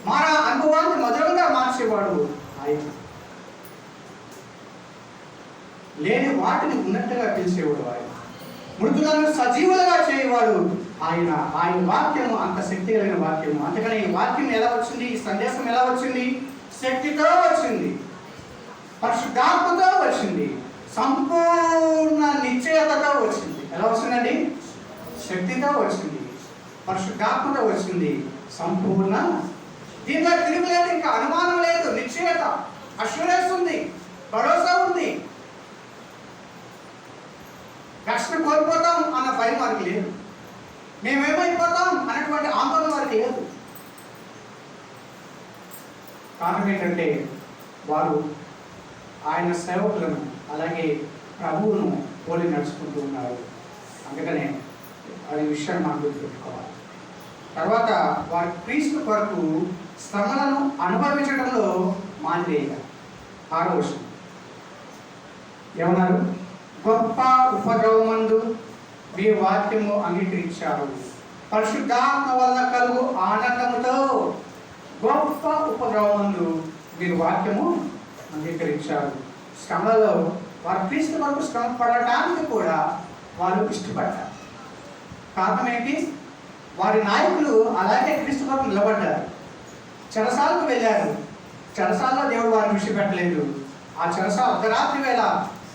మన అనుభవాన్ని మధురంగా మార్చేవాడు ఆయన. లేని వాటిని ఉన్నట్టుగా పిలిచేవాడు ఆయన. మృతులను సజీవులుగా చేయవాడు ఆయన. ఆయన వాక్యము అంత శక్తి కలిగిన వాక్యము. అందుకని ఈ వాక్యం ఎలా వచ్చింది, ఈ సందేశం ఎలా వచ్చింది? శక్తితో వచ్చింది, పరిశుద్ధాత్మతో వచ్చింది, సంపూర్ణ నిశ్చయతతో వచ్చింది. ఎలా వచ్చిందండి? శక్తితో వచ్చింది, పరిశుద్ధాత్మతో వచ్చింది, సంపూర్ణ. దీంట్లో తిరుగులేదు, ఇంకా అనుమానం లేదు, నిశ్చయత, అష్యూరెన్స్ ఉంది, భరోసా ఉంది. రక్షణ కోల్పోతాం అన్న భయం వారికి లేదు, మేమేమైపోతాం అన్నటువంటి ఆందోళన వారికి లేదు. కారణం ఏంటంటే వారు ఆయన సేవకులను అలాగే ప్రభువును పోలి నడుచుకుంటూ ఉన్నారు. అందుకనే అది విషయాన్ని మనం గుర్తుపెట్టుకోవాలి. తర్వాత వారి క్రీస్తు కొరకు శ్రమలను అనుభవించడంలో మాదిరిగా 6వ విషయం ఏమన్నారు? గొప్ప ఉపద్రవమందు మీ వాక్యము అంగీకరించారు, పరిశుద్ధాత్మ వల్ల కలుగు ఆనందముతో. గొప్ప ఉపద్రవమందు మీరు వాక్యము అంగీకరించారు. శ్రమలలో వారు క్రీస్తు కొరకు శ్రమ పడటానికి కూడా వారు ఇష్టపడ్డారు. కారణం ఏంటి? వారి నాయకులు అలాగే క్రీస్తు కొరకు నిలబడ్డారు. చెరసాలకు వెళ్ళారు. చెరసాలలో దేవుడు వారిని విడిచిపెట్టలేదు. ఆ చెరసాల అర్ధరాత్రి వేళ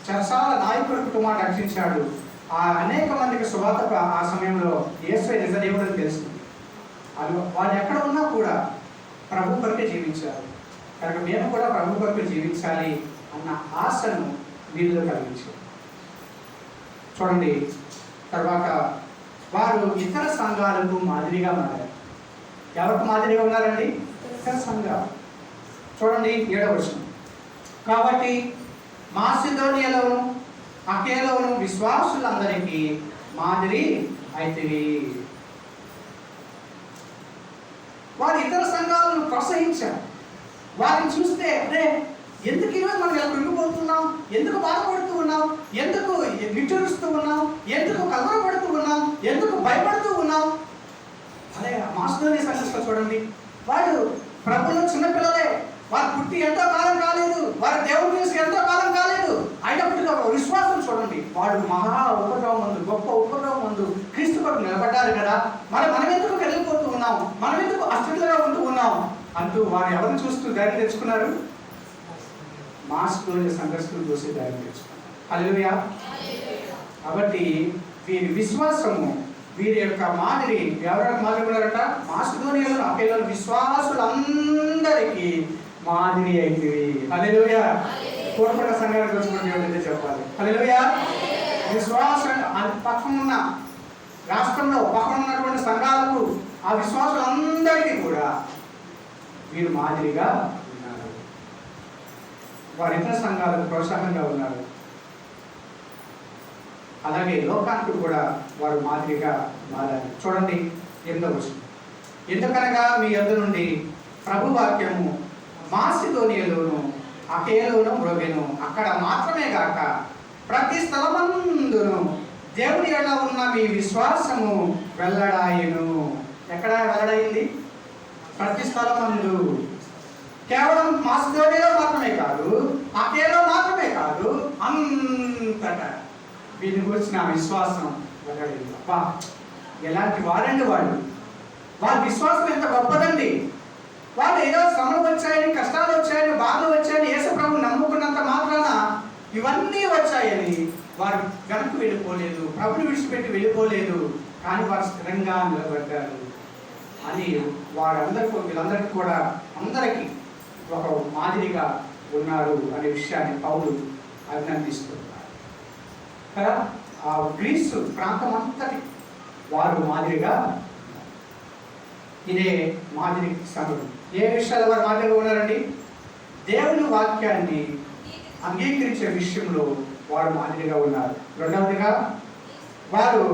చెరసాల నాయకుడి కుటుంబాన్ని రక్షించాడు. ఆ అనేక మందికి సువార్త ఆ సమయంలో యేసు నిజ దేవుడని తెలుస్తుంది. వాళ్ళు ఎక్కడ ఉన్నా కూడా ప్రభు కొరకే జీవించారు. కనుక మేము కూడా ప్రభు కొరకు జీవించాలి అన్న ఆశను వీరిలో కలిగించారు. చూడండి, తర్వాత వారు ఇతర సంఘాలకు మాదిరిగా ఉన్నారు. ఎవరికి మాదిరిగా ఉన్నారండి? ఇతర సంఘాలు. చూడండి 7వ వచనం. కాబట్టి మాసిదోనియలోను అకేలోను విశ్వాసులందరికీ మాదిరి అయితివి. వారు ఇతర సంఘాలను ప్రోత్సహించారు. వారిని చూస్తే అరే ఎందుకు ఈరోజు మనం ఇలా కృంగిపోతున్నాం, ఎందుకు బాధపడుతూ ఉన్నాం, ఎందుకు నిట్టూరుస్తూ ఉన్నాం, ఎందుకు కలవరపడుతూ ఉన్నాం, ఎందుకు భయపడుతూ ఉన్నాం? అదే మాసిదోనియ సంఘంలో చూడండి, వాళ్ళు ప్రభువులో చిన్నపిల్లలే. వారు పుట్టి ఎంతో కాలం కాలేదు, వారి దేవుని చూసి ఎంతో కాలం కాలేదు. అయినప్పటికీ ఒక విశ్వాసం చూడండి, వాడు మహా ఉపద్రవం ముందు, గొప్ప ఉపద్రవం ముందు క్రీస్తు కొరకు నిలబడ్డారు కదా. మనం ఎందుకు వెళ్ళిపోతూ ఉన్నాం, మనం ఎందుకు అస్థితులుగా ఉంటూ ఉన్నాం అంటూ వారు ఎవరిని చూస్తూ ధైర్యం తెచ్చుకున్నారు? మాసిదోనియ సంఘస్థులు చూసి ధైర్యం తెచ్చుకున్నారు. హల్లెలూయా. కాబట్టి వీరి విశ్వాసము, వీరి యొక్క మాదిరి ఎవరికి మాదిరి ఉన్నారట? మాసిదోనియలో అకేలోను విశ్వాసులందరికీ మాదిరి అయింది. హల్లెలూయా. కోరుకున్న సంఘానికి వచ్చుకుంటే చెప్పాలి. హల్లెలూయా. విశ్వాసం పక్కన ఉన్న రాష్ట్రంలో పక్కన ఉన్నటువంటి సంఘాలకు, ఆ విశ్వాసులందరికీ కూడా వీరు మాదిరిగా ఉన్నారు. వారి ఇతర సంఘాలకు ప్రోత్సాహంగా ఉన్నారు. అలాగే లోకానికి కూడా వారు మాదిరిగా మారారు. చూడండి 8వ వచనం. ఎందుకనగా మీ యొద్ద నుండి ప్రభు వాక్యము మాసిదోనియలోను అకేలోను మ్రోగెను. అక్కడ మాత్రమే కాక ప్రతి స్థలమందును దేవుని ఎడల ఉన్న మీ విశ్వాసము వెల్లడాయను. ఎక్కడ వెల్లడైంది? ప్రతి స్థలమందు. కేవలం మాసిదోనియలో మాత్రమే కాదు, అకేలో మాత్రమే కాదు, అంతటా వీరి గురించి నా విశ్వాసం వెల్లడైంది. అబ్బా, ఎలాంటి వారండి వాళ్ళు! వాళ్ళ విశ్వాసం ఎంత గొప్పదండి! వాళ్ళు ఏదో శ్రమలు వచ్చాయని, కష్టాలు వచ్చాయని, బాధలు వచ్చాయని యేసు ప్రభువుని నమ్ముకున్నంత మాత్రాన ఇవన్నీ వచ్చాయని వారు వెనక్కి వెళ్ళిపోలేదు, ప్రభుని విడిచిపెట్టి వెళ్ళిపోలేదు. కానీ వారు స్థిరంగా నిలబడ్డారు అని వీళ్ళందరికీ కూడా అందరికీ ఒక మాదిరిగా ఉన్నారు అనే విషయాన్ని పౌలు అభినందిస్తున్నారు కదా. ఆ గ్రీసు ప్రాంతం అంతటి వారు మాదిరిగా, ఇదే మాదిరి సంఘం. ఏ విషయాలు వారు మాదిరిగా ఉన్నారండి? దేవుని వాక్యాన్ని అంగీకరించే విషయంలో వారు మాదిరిగా ఉన్నారు. రెండవదిగా వారు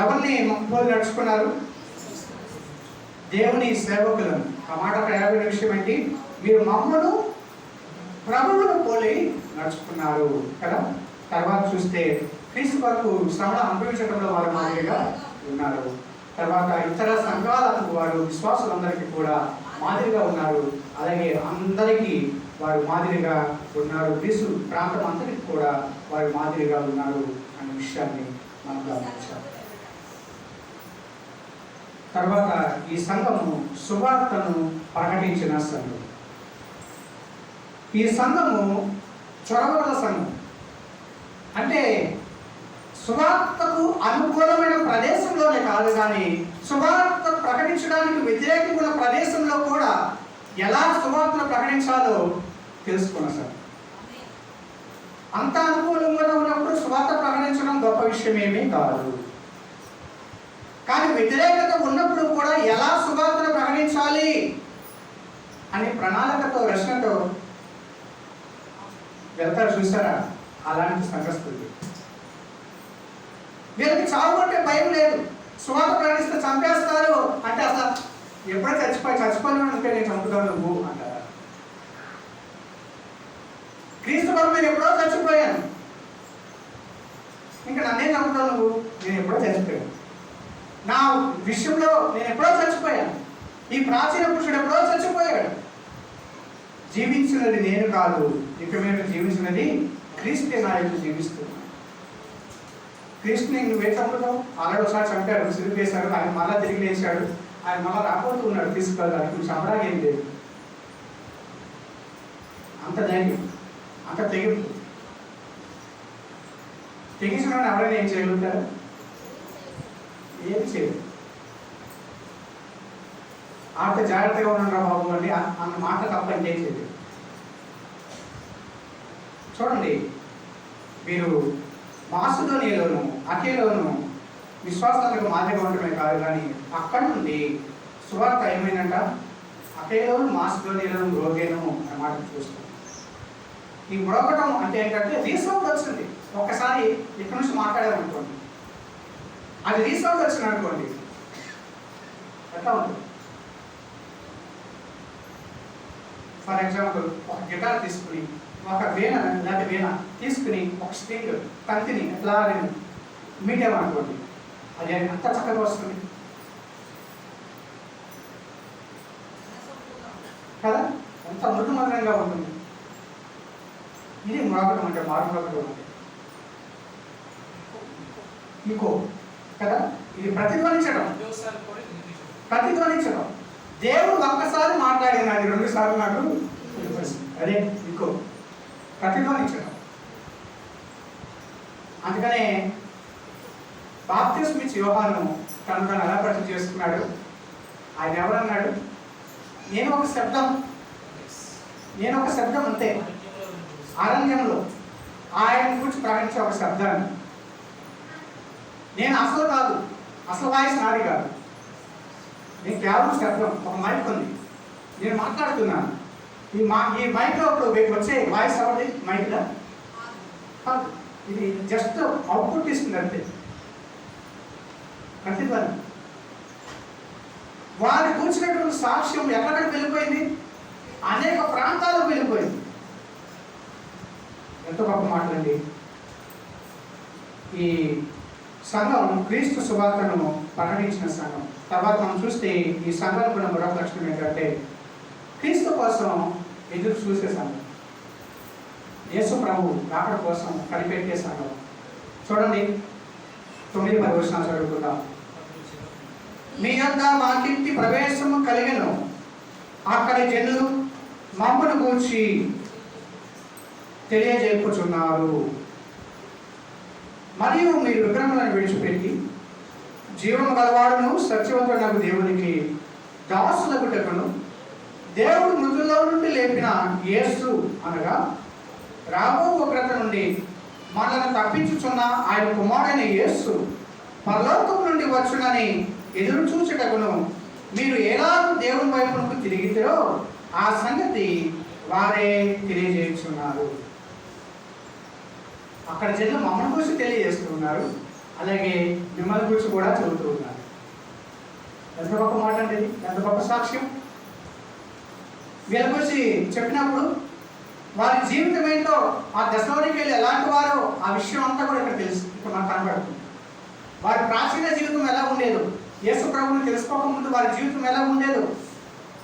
ఎవరిని పోలి నడుచుకున్నారు? దేవుని సేవకులను. ఆ మాట అక్కడ 50వ విషయం ఏంటి? మీరు మమ్మను ప్రభువును పోలి నడుచుకున్నారు కదా. తర్వాత చూస్తే క్రీస్తు వరకు శ్రమ అనుభవించడంలో వారు మాదిరిగా ఉన్నారు. తర్వాత ఇతర సంఘాలకు వారు విశ్వాసులందరికీ కూడా మాదిరిగా ఉన్నారు. అలాగే అందరికీ వారు మాదిరిగా ఉన్నారు. క్రీస్తు ప్రాంతం అంతటికి కూడా వారు మాదిరిగా ఉన్నారు అనే విషయాన్ని మనం గమనించాలి. తర్వాత ఈ సంఘము సువార్తను ప్రకటించిన సంఘం. ఈ సంఘము చొరవగల సంఘం. అంటే సువార్తకు అనుకూలమైన ప్రదేశంలోనే కాదు, కానీ సువార్త ప్రకటించడానికి వ్యతిరేకమైన ప్రదేశంలో కూడా ఎలా సువార్తను ప్రకటించాలో తెలుసుకున్న సార్. అంత అనుకూలంగా ఉన్నప్పుడు సువార్త ప్రకటించడం గొప్ప విషయం ఏమీ కాదు. కానీ వ్యతిరేకత ఉన్నప్పుడు కూడా ఎలా సువార్తను ప్రకటించాలి అని ప్రణాళికతో రచనతో వెళ్తారు చూసారా, అలాంటి సంఘస్థులు. వీళ్ళకి చావు అంటే భయం లేదు. సువార్త ప్రకటిస్తే చంపేస్తారు అంటే అసలు ఎప్పుడో చచ్చిపోయిన ఉంటే నేను చంపుతాను నువ్వు అంటారా? క్రీస్తు కొరకు నేను ఎప్పుడో చచ్చిపోయాను, ఇంకా నన్నేం చంపుతావు నువ్వు? నేను ఎప్పుడో చచ్చిపోయాను, నా విషయంలో నేను ఎప్పుడో చచ్చిపోయాను, ఈ ప్రాచీన పురుషుడు ఎప్పుడో చచ్చిపోయాడు. జీవించినది నేను కాదు, ఇక మేము జీవించినది క్రీస్తే నా యొక్క జీవిస్తున్నాను. క్రీస్తుని నువ్వే చంపుతావు? ఆల్రెడీ ఒకసారి చంపాడు, సిలువ వేశాడు, ఆయన మళ్ళా తిరిగి లేచాడు, ఆయన మళ్ళా రాబోతూ ఉన్నాడు తీసుకెళ్ళడానికి. నువ్వు చంపడానికి ఏం లేదు. అంత ధైర్యం, అంత తెగింపు. తెగించిన ఎవరైనా ఏం చేయగలుగుతారు? ఏం చేయలేదు. ఆట జాగ్రత్తగా ఉన్నారా బాబు అండి అన్న మాట తప్ప ఇంకేం చేయలేదు. చూడండి, మీరు మాసిదోనియలోను అఖేలోను విశ్వాసాలకు మాదిరిగా ఉండటమే కాదు, కానీ అక్కడి నుండి సువార్త ఏమైందంట, అఖేలోను మాసిదోనియలోను రోగేను అనే మాట చూస్తాం. ఈ మ్రోగటం అంటే ఏంటంటే రీసౌండ్ వచ్చింది. ఒక్కసారి ఇక్కడ నుంచి మాట్లాడామనుకోండి, అది రీసౌండ్ వచ్చింది అనుకోండి, ఎట్లా ఉంటుంది? ఫర్ ఎగ్జాంపుల్, ఒక గిటార్ తీసుకుని, ఒక వీణ లేకపోతే వీణ తీసుకుని, ఒక స్ట్రింగ్ తంతిని ఎట్లా మీడియం అనుకోండి, అది అంత చక్కగా వస్తుంది కదా, ఎంత మృదుమధురంగా ఉంటుంది. ఇది మ్రోగటం అంటే, మారు మ్రోగటం అంటే ఇంకో కదా, ఇది ప్రతిధ్వనించడం. దేవుడు ఒక్కసారి మాట్లాడిన అది 2 సార్లు నాకు అదే ఇంకో ప్రతిధ్వనించడం. అందుకనే బాప్తిస్మా ఇచ్చి యోహాను తను ఎలా పరిచయం చేసుకున్నాడు? ఆయన ఎవరన్నాడు? నేను ఒక శబ్దం అంతే. అరణ్యంలో ఆయన గురించి ప్రకటించే ఒక శబ్దాన్ని. నేను అసలు కాదు, అసలు వాయిస్ నాది కాదు, నేను కేవలం శబ్దం. ఒక మైక్ ఉంది, నేను మాట్లాడుతున్నాను. ఈ మైక్లో వచ్చే వాయిస్ ఎవరిది? మైక్లో కాదు, ఇది జస్ట్ అవుట్పుట్ ఇస్తుంది అంతే, ప్రతిధ్వని. వారి కూర్చున్నటువంటి సాక్ష్యం ఎక్కడికి వెళ్ళిపోయింది? అనేక ప్రాంతాలకు వెళ్ళిపోయింది. ఎంత గొప్ప మాటలండి. ఈ సంఘం క్రీస్తు సువార్తను ప్రకటించిన సంఘం. తర్వాత మనం చూస్తే ఈ సంఘం కూడా మరొక లక్షణం ఏంటంటే క్రీస్తు కోసం ఎదురు చూసే సంఘం, యేసు ప్రభు రాకడ కోసం కనిపెట్టే సంఘం. చూడండి, 9-10 వచనాలు చదువుకుందాం. మీ యొద్ద మాకింటి ప్రవేశము కలిగెను, అక్కడి జనులు మమ్మను గూర్చి తెలియజేపుచున్నారు. మరియు మీరు విగ్రహములను విడిచిపెట్టి జీవము గలవాడును సత్యవంతుడైన దేవునికి దాసులగుటకును దేవుడు మృతుల్లో నుండి లేపిన యేసు అనగా రాబో ఉగ్రత నుండి మనల్ని తప్పించుచున్న ఆయన కుమారుడైన యేసు పరలోకం నుండి వచ్చునని ఎదురు చూచుటకును మీరు ఎలాగూ దేవుని వైపునకు తిరిగితే ఆ సంగతి వారే తెలియజేస్తున్నారు. అక్కడ జనులు మమ్మల్ని గురించి తెలియజేస్తూ ఉన్నారు, అలాగే మిమ్మల్ని గురించి కూడా చెబుతూ ఉన్నారు. ఎంత గొప్ప మాట అండి, ఎంత గొప్ప సాక్ష్యం. వీళ్ళ గురించి చెప్పినప్పుడు వారి జీవితం ఏంటో, ఆ దశలోనికి వెళ్ళి ఎలాంటి వారో ఆ విషయం అంతా కూడా ఇక్కడ తెలుసు, ఇక్కడ మనకు కనబడుతుంది. వారి ప్రాచీన జీవితం ఎలా ఉండేదో, యేసు ప్రభువుని తెలుసుకోకముందు వారి జీవితం ఎలా ఉండేదో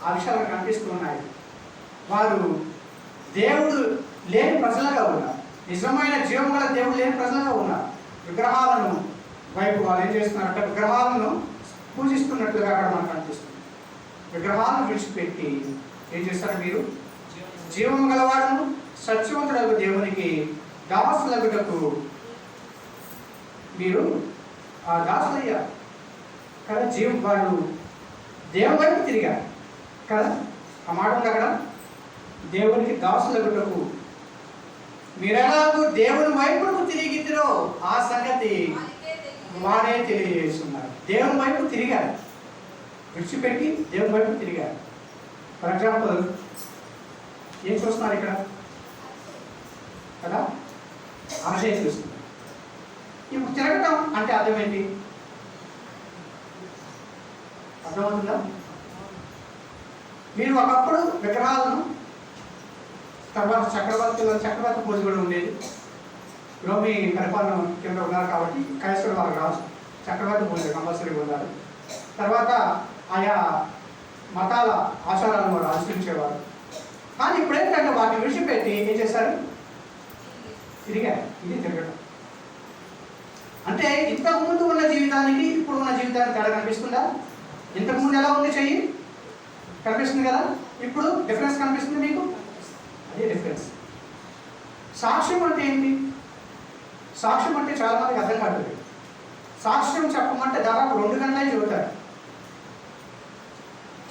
ఆ విషయాలు కనిపిస్తూ ఉన్నాయి. వారు దేవుడు లేని ప్రజలుగా ఉన్నారు, నిజమైన జీవం గల దేవుడు లేని ప్రజలుగా ఉన్నారు. విగ్రహాలను వైపు వాళ్ళు ఏం చేస్తున్నారంటే విగ్రహాలను పూజిస్తున్నట్లుగా అక్కడ మనకు కనిపిస్తుంది. విగ్రహాలను విడిచిపెట్టి ఏం చేస్తారు, మీరు జీవము గలవాడును సత్యవంతుడగు దేవునికి దాసులగుటకు మీరు ఆ దాసులయ్యారు కదా. వాళ్ళు దేవుని వైపు తిరిగారు కదా. ఆ మాట ఉంది అక్కడ, దేవునికి దాసులగుటకు మీరెలాగూ దేవుని వైపుకు తిరిగితిరో ఆ సంగతి వారే తెలియజేస్తున్నారు. దేవుని వైపు తిరిగారు, విడిచిపెట్టి దేవుని వైపు తిరిగారు. ఫర్ ఎగ్జాంపుల్ ఏం చూస్తున్నారు ఇక్కడ కదా, ఆశయం చూస్తున్నారు. ఇప్పుడు తిరగటం అంటే అర్థం ఏంటి, అర్థమవుతుందా? మీరు ఒకప్పుడు విగ్రహాలను, తర్వాత చక్రవర్తి పూజ కూడా ఉండేది. రోమి పరిపాలన కింద ఉన్నారు కాబట్టి కైసరు వారు రాజు, చక్రవర్తి పూజ కంపల్సరీగా ఉన్నారు. తర్వాత ఆయా మతాల ఆచారాలను వారు ఆచరించేవారు. కానీ ఇప్పుడు ఏంటంటే వాటిని విడిచిపెట్టి ఏం చేశారు, తిరిగారు. ఇది తిరగడం అంటే. ఇంతకుముందు ఉన్న జీవితానికి ఇప్పుడు ఉన్న జీవితానికి తేడా కనిపిస్తుందా? ఇంతకుముందు ఎలా ఉంది చెయ్యి, కనిపిస్తుంది కదా. ఇప్పుడు డిఫరెన్స్ కనిపిస్తుంది మీకు, అదే డిఫరెన్స్. సాక్ష్యం అంటే ఏంటి? సాక్ష్యం అంటే చాలా మందికి అర్థం కాదు. సాక్ష్యం చెప్పమంటే దాదాపు 2 గంటలే చెబుతారు.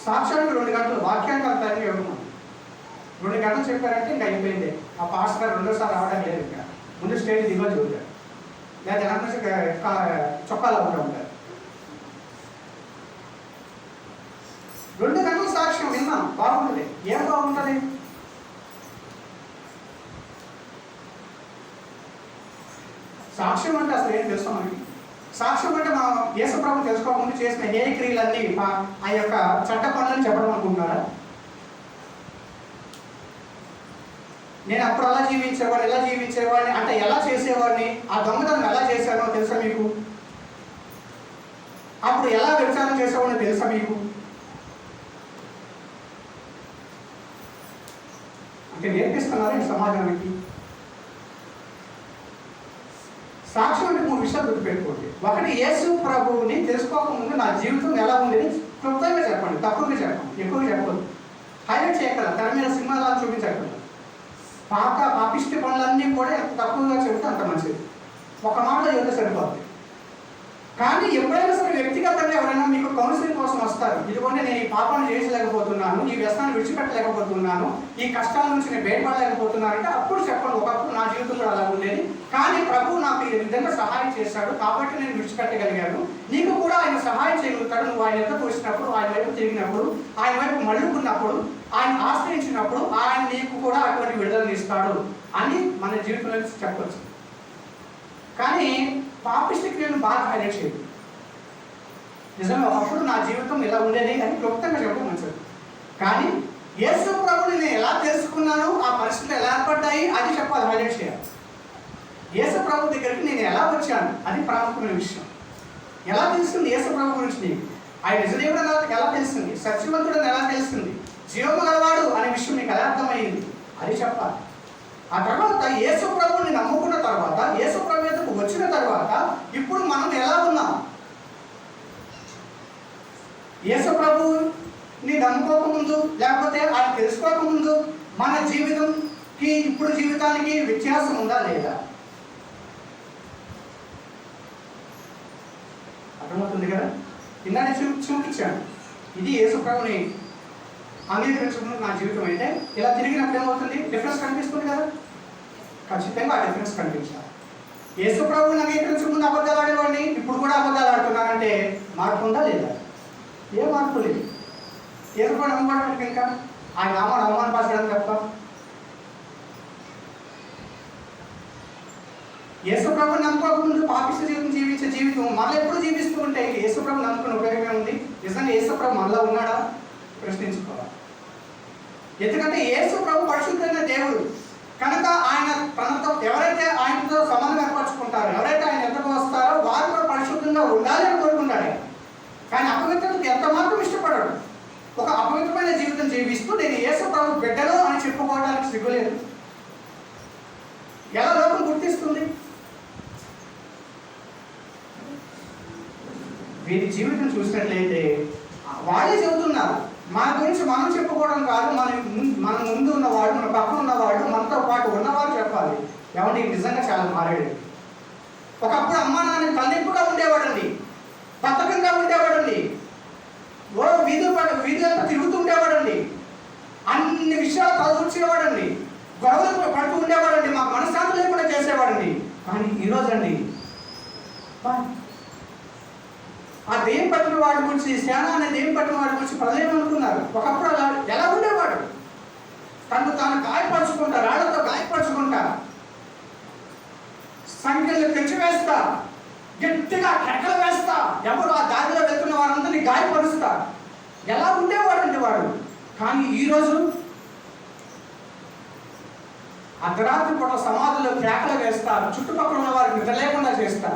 సాక్ష్యానికి 2 గంటలు, వాక్యానికి అంత టైం ఇవ్వడం. 2 గంటలు చెప్పారంటే ఇంకా అయిపోయింది. ఆ పాస్టర్ గారు రెండోసారి రావడం లేదు. ఇంకా ముందు స్టేజ్ దిగో చెబుతారు, లేదా జనం చొక్కాలు అవ్వడం ఉంటారు. 2 గంటల సాక్ష్యం విన్నాం, బాగుంటుంది. ఏం బాగుంటుంది? సాక్ష్యం అంటే అసలు ఏం తెలుస్తాం మనకి? సాక్ష్యం అంటే మనం యేసు ప్రభువుని తెలుసుకోకుండా చేసిన ఏ క్రియలన్నీ ఆ యొక్క చట్ట పనులను చెప్పడం అనుకుంటున్నారా? నేను అప్పుడు అలా జీవించేవాడిని, ఎలా జీవించేవాడిని అంటే ఎలా చేసేవాడిని, ఆ దొంగతనం ఎలా చేశానో తెలుసా మీకు? అప్పుడు ఎలా వ్యభిచారం చేసేవాడిని తెలుసా మీకు? అంటే నేర్పిస్తున్నారు ఈ సమాజానికి. సాక్ష్యం అంటే 3 విషయాలు గుర్తుపెట్టుకోండి. ఒకటి, యేసు ప్రభువుని తెలుసుకోకముందు నా జీవితం ఎలా ఉండేది క్లుప్తంగా చెప్పండి, తక్కువగా చెప్పండి, ఎక్కువగా చెప్పండి, హైలైట్ చేయగల తెర మీద సినిమాలా చూపించగలరు. పాపిష్టి పనులన్నీ కూడా ఎంత తక్కువగా చెబితే అంత మంచిది. ఒక మాటలో చెబితే సరిపోతుంది. కానీ ఎప్పుడైనా సరే వ్యక్తిగతంగా ఎవరైనా మీకు కౌన్సిలింగ్ కోసం వస్తారు, ఇదిగోండి నేను ఈ పాపాన్ని చేయలేకపోతున్నాను, ఈ వ్యసనాన్ని విడిచిపెట్టలేకపోతున్నాను, ఈ కష్టాల నుంచి నేను బయటపడలేకపోతున్నాను అంటే అప్పుడు చెప్పండి, ఒకప్పుడు నా జీవితం కూడా అలా ఉండేది, కానీ ప్రభువు నాకు ఈ విధంగా సహాయం చేశాడు కాబట్టి నేను విడిచిపెట్టగలిగాను. నీకు కూడా ఆయన సహాయం చేయగలుగుతాడు. నువ్వు ఆయన ఎంత చూసినప్పుడు, ఆయన వైపు తిరిగినప్పుడు, ఆయన వైపు మళ్ళుకున్నప్పుడు, ఆయన ఆశ్రయించినప్పుడు ఆయన నీకు కూడా అటువంటి విడుదల ఇస్తాడు అని మన జీవితంలో చెప్పవచ్చు. కానీ పాపిష్టి క్రియలను బాగా హైలైట్ చేయదు. నిజమే, ఒకప్పుడు నా జీవితం ఇలా ఉండేది అని క్లుప్తంగా చెప్పడం మంచిది. కానీ యేసు ప్రభువుని నేను ఎలా తెలుసుకున్నాను, ఆ పరిస్థితులు ఎలా ఏర్పడ్డాయి అది చెప్పాలి, హైలైట్ చేయాలి. యేసు ప్రభు దగ్గరికి నేను ఎలా వచ్చాను అది ప్రాముఖ్యమైన విషయం. ఎలా తెలుస్తుంది యేసు ప్రభు గురించి నీకు? ఆయన నిజదేవుడు ఎలా తెలుస్తుంది, సత్యవంతుడని ఎలా తెలుస్తుంది, జీవము గలవాడు అనే విషయం నీకు ఎలా అర్థమైంది అది చెప్పాలి. ఆ తర్వాత యేసు ప్రభువుని నమ్ముకున్న తర్వాత, యేసు ప్రభు ఎదుకు వచ్చిన తర్వాత ఇప్పుడు మనం ఎలా ఉన్నాం? యేసు ప్రభువుని నమ్ముకోకముందు లేకపోతే ఆయన తెలుసుకోకముందు మన జీవితంకి ఇప్పుడు జీవితానికి వ్యత్యాసం ఉందా లేదా? అర్థమవుతుంది కదా. ఇలానే చూపించాను. ఇది యేసు ప్రభుని అంగీకరించుకున్న నా జీవితం అయితే ఇలా తిరిగినప్పుడు ఏమవుతుంది? డిఫరెన్స్ కనిపిస్తుంది కదా. ఖచ్చితంగా ఆ డిఫరెన్స్ కనిపించాలి. యేసు ప్రభువుని అంగీకరించుకున్న అబద్ధాలు ఆడేవాడిని ఇప్పుడు కూడా అబద్ధాలు ఆడుతున్నానంటే మార్పు ఉందా లేదా? ఏ మార్పు లేదు. యేసు ప్రభు నమ్మకం ఇంకా ఆయన నామాన్ని అవమానపరచడం తప్ప. యేసు ప్రభువుని నమ్ముకోకముందు పాపిష్ట జీవితం జీవించే జీవితం మళ్ళీ ఎప్పుడు జీవిస్తూ ఉంటే యేసు ప్రభు నమ్ముకున్న ఉపయోగమే ఉంది? నిజంగా యేసు ప్రభు మనలో ఉన్నాడా ప్రశ్నించుకోవాలి. ఎందుకంటే యేసు ప్రభు పరిశుద్ధమైన దేవుడు, కనుక ఆయన తనతో ఎవరైతే ఆయనతో సంబంధం ఏర్పరచుకుంటారో, ఎవరైతే ఆయన ఎద్దకు వస్తారో వారు కూడా పరిశుద్ధంగా ఉండాలి అని కోరుకుంటాడు. కానీ అపవిత్రతకు ఎంత మాత్రం ఇష్టపడాడు. ఒక అపవిత్రమైన జీవితం జీవిస్తూ నేను యేసు ప్రభు బిడ్డను అని చెప్పుకోవడానికి సిగ్గులేదు. ఎలా లోకం గుర్తిస్తుంది? వీరి జీవితం చూసినట్లయితే వాళ్ళే చెబుతున్నారు. మన గురించి మనం చెప్పుకోవడం కాదు, మన ముందు ఉన్నవాడు, మన పక్కన ఉన్నవాడు, మనతో పాటు ఉన్నవాడు చెప్పాలి. ఎవరి నిజంగా చాలా మారాడు. ఒకప్పుడు అమ్మా నాన్న తలెప్పుగా ఉండేవాడండి, బద్ధకంగా ఉండేవాడండి, వీధులంతా తిరుగుతూ ఉండేవాడండి, అన్ని విషయాలు తలదూర్చేవాడండి, గొడవలు పడుతూ ఉండేవాడండి, మాకు మనశ్శాంతి లేకుండా చేసేవాడండి. కానీ ఈరోజు అండి ఆ దెయ్యం పట్టిన వాడి గురించి, సేన అనే దెయ్యం పట్టిన వాడి గురించి ప్రజలు ఏమనుకున్నారు? ఒకప్పుడు అలా ఎలా ఉండేవాడు? తను తాను గాయపరుచుకుంటా, రాళ్లతో గాయపరుచుకుంటా, సంఖ్యలు తెచ్చివేస్తా, గట్టిగా కేకలు వేస్తా, ఎవరు ఆ దారిలో వెళ్తున్న వారందరినీ గాయపరుస్తా, ఎలా ఉండేవాడండి వాడు. కానీ ఈరోజు అర్ధరాత్రి పూట సమాధిలో కేకలు వేస్తా, చుట్టుపక్కల ఉన్న వారికి నిద్ర లేకుండా చేస్తా.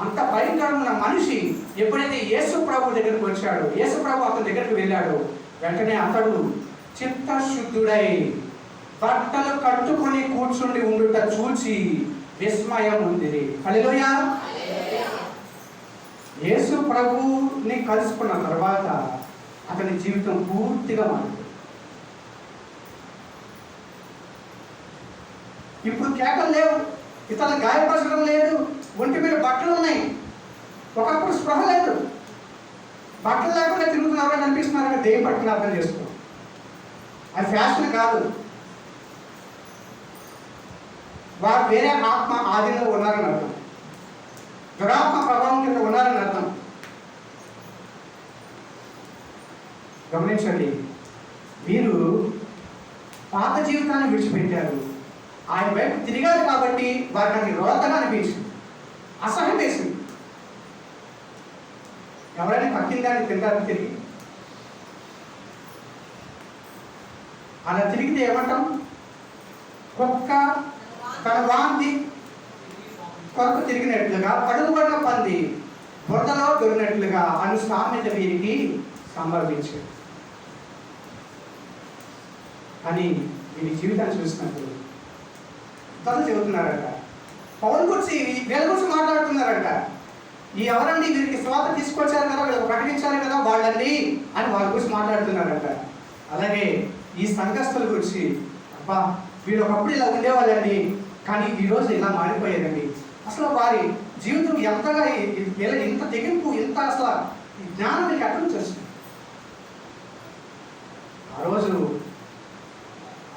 అంత భయంకరమైన మనిషి ఎప్పుడైతే యేసు ప్రభు దగ్గరికి వచ్చాడో, యేసు ప్రభు అతని దగ్గరికి వెళ్ళాడు, వెంటనే అతడు చిత్తశుద్ధుడై బట్టలు కట్టుకొని కూర్చుండి ఉండుట చూచి విస్మయం ఉంది. హల్లెలూయా. యేసు ప్రభుని కలుసుకున్న తర్వాత అతని జీవితం పూర్తిగా మారింది. ఇప్పుడు కేకలు లేవు, ఇతను గాయపరచడం లేదు, ఒంటి మీద బట్టలు ఉన్నాయి. ఒకప్పుడు స్పృహ లేదు, బట్టలు లేకుండా తిరుగుతున్నారని అనిపిస్తున్నారని దెయ్యం పట్టుకుని అర్థం చేసుకో. అది ఫ్యాషన్ కాదు, వారు వేరే ఆత్మ ఆధీనంలో ఉన్నారని అర్థం, దురాత్మ ప్రభావం కింద ఉన్నారని అర్థం. గమనించండి, వీరు పాత జీవితాన్ని విడిచిపెట్టారు, ఆయన వైపు తిరిగారు కాబట్టి వారికి అది రోతగా అనిపించింది, అసహ్యం వేసింది. ఎవరైనా కక్కిందాన్ని తింటారని తిరిగి అలా తిరిగితే ఏమంటాం? కుక్క తన వాంతి కొరకు తిరిగినట్లుగా, పడుగుబడిన పంది బురదలో దొరికినట్లుగా అను సామెత వీరికి సంభవించింది అని వీరి జీవితాన్ని చూసినప్పుడు తను చెబుతున్నారట. పౌలు గురించి వీళ్ళ గురించి మాట్లాడుతున్నారట. ఈ ఎవరండి వీరికి స్వాత తీసుకొచ్చారు కదా, వీళ్ళకి ప్రకటించారు కదా వాళ్ళండి అని వాళ్ళ గురించి మాట్లాడుతున్నారట. అలాగే ఈ సంఘస్థుల గురించి, అబ్బా వీళ్ళు ఒకప్పుడు ఇలా ఉండేవాళ్ళండి, కానీ ఈరోజు ఇలా మారిపోయారండి. అసలు వారి జీవితం ఎంతగా ఇంత తెగింపు, ఇంత అసలు జ్ఞానం మీకు ఎక్కడి నుంచి వచ్చింది? ఆ రోజు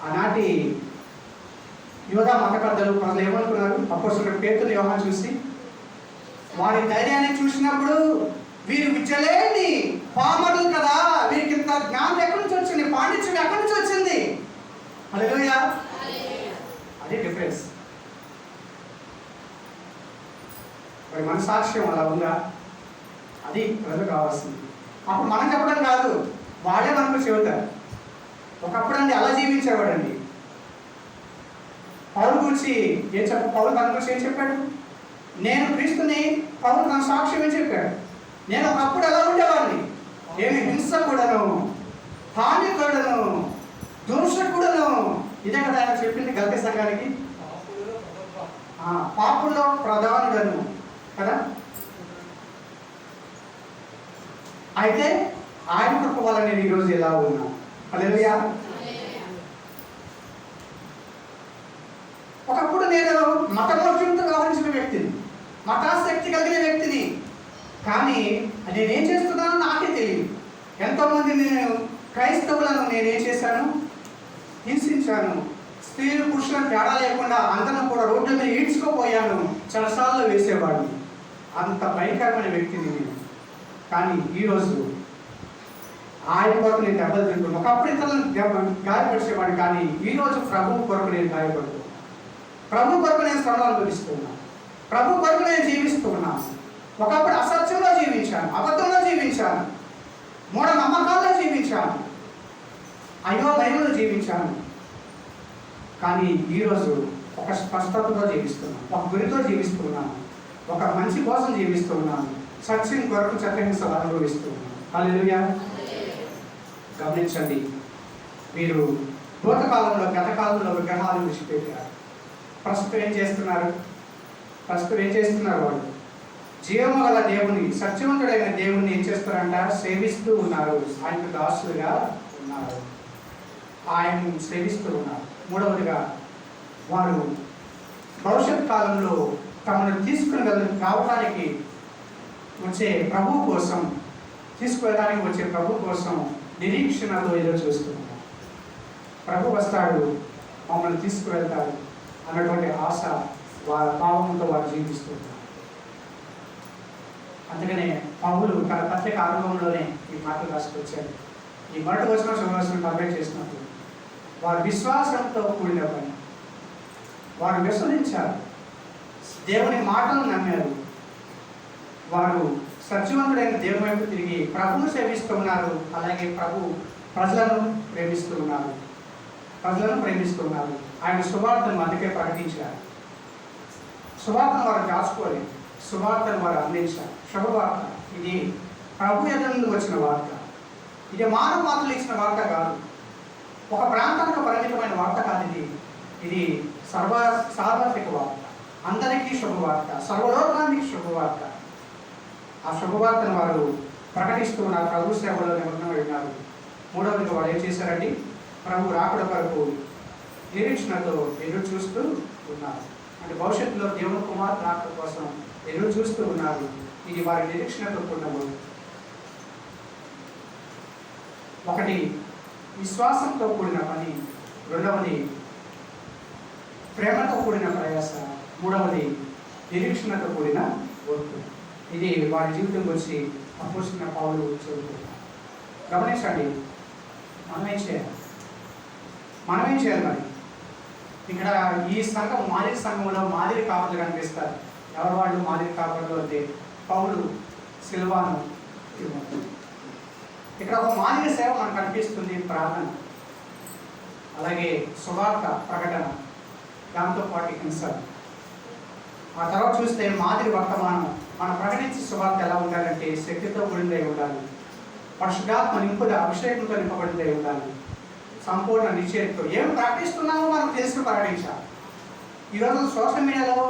ఆనాటి యోధా మత పెద్దలు ప్రజలు ఏమనుకున్నారు? అపోస్తలుడైన పేతురు, యోహాను చూసి వారి ధైర్యాన్ని చూసినప్పుడు వీరు విచ్చలేని పామరులు కదా, వీరికి ఇంత జ్ఞానం ఎక్కడి నుంచి వచ్చింది, పాండిత్యం ఎక్కడి నుంచి వచ్చింది? హల్లెలూయా. అదే డిఫరెన్స్. మరి మన సాక్ష్యం అలా ఉందా? అది ప్రజలు కావాల్సింది. అప్పుడు మనం చెప్పడం కాదు, వాళ్ళే మనకు చెబుతారు. ఒకప్పుడు అండి అలా జీవించేవాడండి. పౌలు గురించి పౌలు తన గురించి ఏం చెప్పాడు? నేను క్రీస్తుని, పౌలు తన సాక్ష్యం ఏం చెప్పాడు? నేను ఒకప్పుడు ఎలా ఉండేవాడిని, నేను హింసకుడను, హానికుడను, దూషకుడను. ఇదే కదా ఆయన చెప్పింది గల్తీ సంఘానికి, పాపుల్లో ప్రధానుడను కదా. అయితే ఆయన కృప వల్ల నేను ఈరోజు ఎలా ఉన్నా. హల్లెలూయా. ఒకప్పుడు నేను మతమోర్జంతో వ్యవహరించిన వ్యక్తిని, మతాశక్తి కలిగిన వ్యక్తిని, కానీ నేనేం చేస్తున్నానో నాకే తెలియదు. ఎంతోమంది నేను క్రైస్తవులను నేనేం చేశాను? హింసించాను. స్త్రీలు పురుషులను తేడా లేకుండా అందరం కూడా రోడ్ల మీద ఈడ్చుకోపోయాను, చెరసాల్లో వేసేవాడిని. అంత భయంకరమైన వ్యక్తిని నేను. కానీ ఈరోజు ఆయన కొరకు నేను దెబ్బలు తింటున్నాను. ఒకప్పుడు ఇతరులను గాయపరిచేవాడిని, కానీ ఈరోజు ప్రభువు కొరకు నేను గాయపడుతున్నాను. ప్రభు కొరకు నేను శ్రమలు అనుభవిస్తున్నాను. ప్రభు కొరకు నేను జీవిస్తున్నాను. ఒకప్పుడు అసత్యంలో జీవించాను, అబద్ధంలో జీవించాను, మూఢ నమ్మకాల్లో జీవించాను, అయోమయంలో జీవించాను. కానీ ఈరోజు ఒక స్పష్టతతో జీవిస్తున్నాను, ఒక గురితో జీవిస్తున్నాను, ఒక మంచి కోసం జీవిస్తున్నాను, సత్యం కొరకు చట్టహింసలు అనుభవిస్తున్నాను. హల్లెలూయా. గమనించండి, మీరు భూతకాలంలో గతకాలంలో విగ్రహాలు విడిచిపెట్టారు. ప్రస్తుతం ఏం చేస్తున్నారు? వాళ్ళు జీవము గల దేవుని, సత్యవంతుడైన దేవుని ఏం చేస్తారంట? సేవిస్తూ ఉన్నారు. ఆయనకు దాసులుగా ఉన్నారు, ఆయన్ని సేవిస్తూ ఉన్నారు. మూడవదిగా, వారు భవిష్యత్ కాలంలో తమను తీసుకుని రావడానికి వచ్చే ప్రభు కోసం, తీసుకువెళ్ళడానికి వచ్చే ప్రభు కోసం నిరీక్షణతో ఎదురు చూస్తున్నారు. ప్రభు వస్తాడు, మమ్మల్ని తీసుకువెళ్తాడు అన్నటువంటి ఆశ వారి భావంతో వారు జీవిస్తున్నారు. అందుకనే పౌలు తన పత్రిక ఆరంభంలోనే ఈ మాటలు రాసుకొచ్చాడు. ఈ మొదటి వచనం చివరి కంప్లీట్ చేసినప్పుడు వారు విశ్వాసంతో కూడిన పని, వారు విశ్వసించారు, దేవుని మాటలను నమ్మారు, వారు సత్యవంతుడైన దేవుని వైపు తిరిగి ప్రభువును సేవిస్తూ ఉన్నారు. అలాగే ప్రభు ప్రజలను ప్రేమిస్తూ ఉన్నారు. ఆయన సువార్తను అందుకే ప్రకటించారు. సువార్తను వారు దాచుకోలేదు, సువార్తను వారు అందించారు. శుభవార్త, ఇది ప్రభు ఎదురు నుండి వచ్చిన వార్త. ఇది మానవ మాటలు ఇచ్చిన వార్త కాదు, ఒక ప్రాంతానికి పరిమితమైన వార్త కాదు. ఇది సార్వత్రిక వార్త, అందరికీ శుభవార్త, సర్వలోకానికి శుభవార్త. ఆ శుభవార్తను వారు ప్రకటిస్తూ ఉన్నారు, ప్రభు సేవలో నిమగ్నమై ఉన్నారు. మూడవదిగా వారు ఏం చేశారండి? ప్రభు రాకడ వరకు నిరీక్షణతో ఎదురు చూస్తూ ఉన్నారు. అంటే భవిష్యత్తులో దేవుని కుమార్ రాకడ కోసం ఎదురు చూస్తూ ఉన్నారు. ఇది వారి నిరీక్షణతో కూడిన. ఒకటి విశ్వాసంతో కూడిన పని, రెండవది ప్రేమతో కూడిన ప్రయాస, మూడవది నిరీక్షణతో కూడిన ఓర్పు. ఇది వారి జీవితం గురించి అపోస్తలుడైన పౌలు చెబుతున్నారు. గమనించండి, మనమేం చేయాలి మరి? ఇక్కడ ఈ సంఘం, మాదిరి సంఘంలో మాదిరి కాపులు కనిపిస్తారు. ఎవరు వాళ్ళు మాదిరి కాపులు అంటే? పౌలు, సిల్వాను, తిమోతి. ఇక్కడ ఒక మాదిరి సేవ మనకు కనిపిస్తుంది, ప్రార్థన, అలాగే సువార్త ప్రకటన, దాంతోపాటు హింస. ఆ తర్వాత చూస్తే మాదిరి వర్తమానం, మనం ప్రకటించే సువార్త ఎలా ఉండాలంటే శక్తితో కూడినదై ఉండాలి, పరిశుద్ధాత్మ నింపుగా అభిషేకంతో నింపబడినదై ఉండాలి, సంపూర్ణ నిశ్చయంతో. ఏం ప్రకటిస్తున్నామో మనం తెలుసుకుని ప్రకటించాలి. ఈరోజు సోషల్ మీడియాలో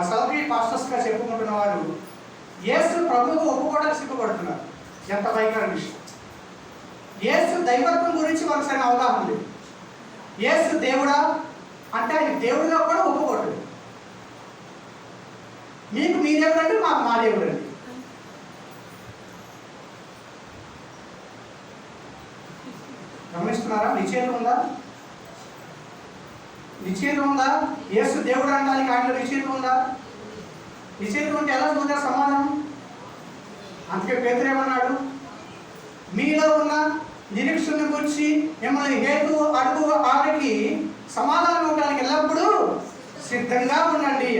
సెలబ్రిటీ పాస్టర్స్గా చెప్పుకుంటున్న వారు యేసు ప్రభువుకు ఒప్పుకోవడానికి సిగ్గుపడుతున్నారు. ఎంత భయంకర విషయం! యేసు దైవత్వం గురించి మనకు సరైన అవగాహన లేదు. యేసు దేవుడా అంటే ఆయన దేవుడిగా కూడా ఒప్పుకోవట్లేదు. మీకు మీ దేవుడు అంటే మాకు మా దేవుడు అండి. గమనిస్తున్నారా? నిశ్చయం ఉందా? యేసు దేవుడు అనడానికి ఆయనలో నిశ్చయం ఉందా? నిశ్చయం ఉంటే ఎలా చూద్దాం సమాధానం? అందుకే పేతురు ఏమన్నాడు? మీలో ఉన్న నిరీక్షణ గురించి మిమ్మల్ని హేతు అడుగు ఆడికి సమాధానం ఇవ్వడానికి ఎల్లప్పుడూ సిద్ధంగా ఉండండి.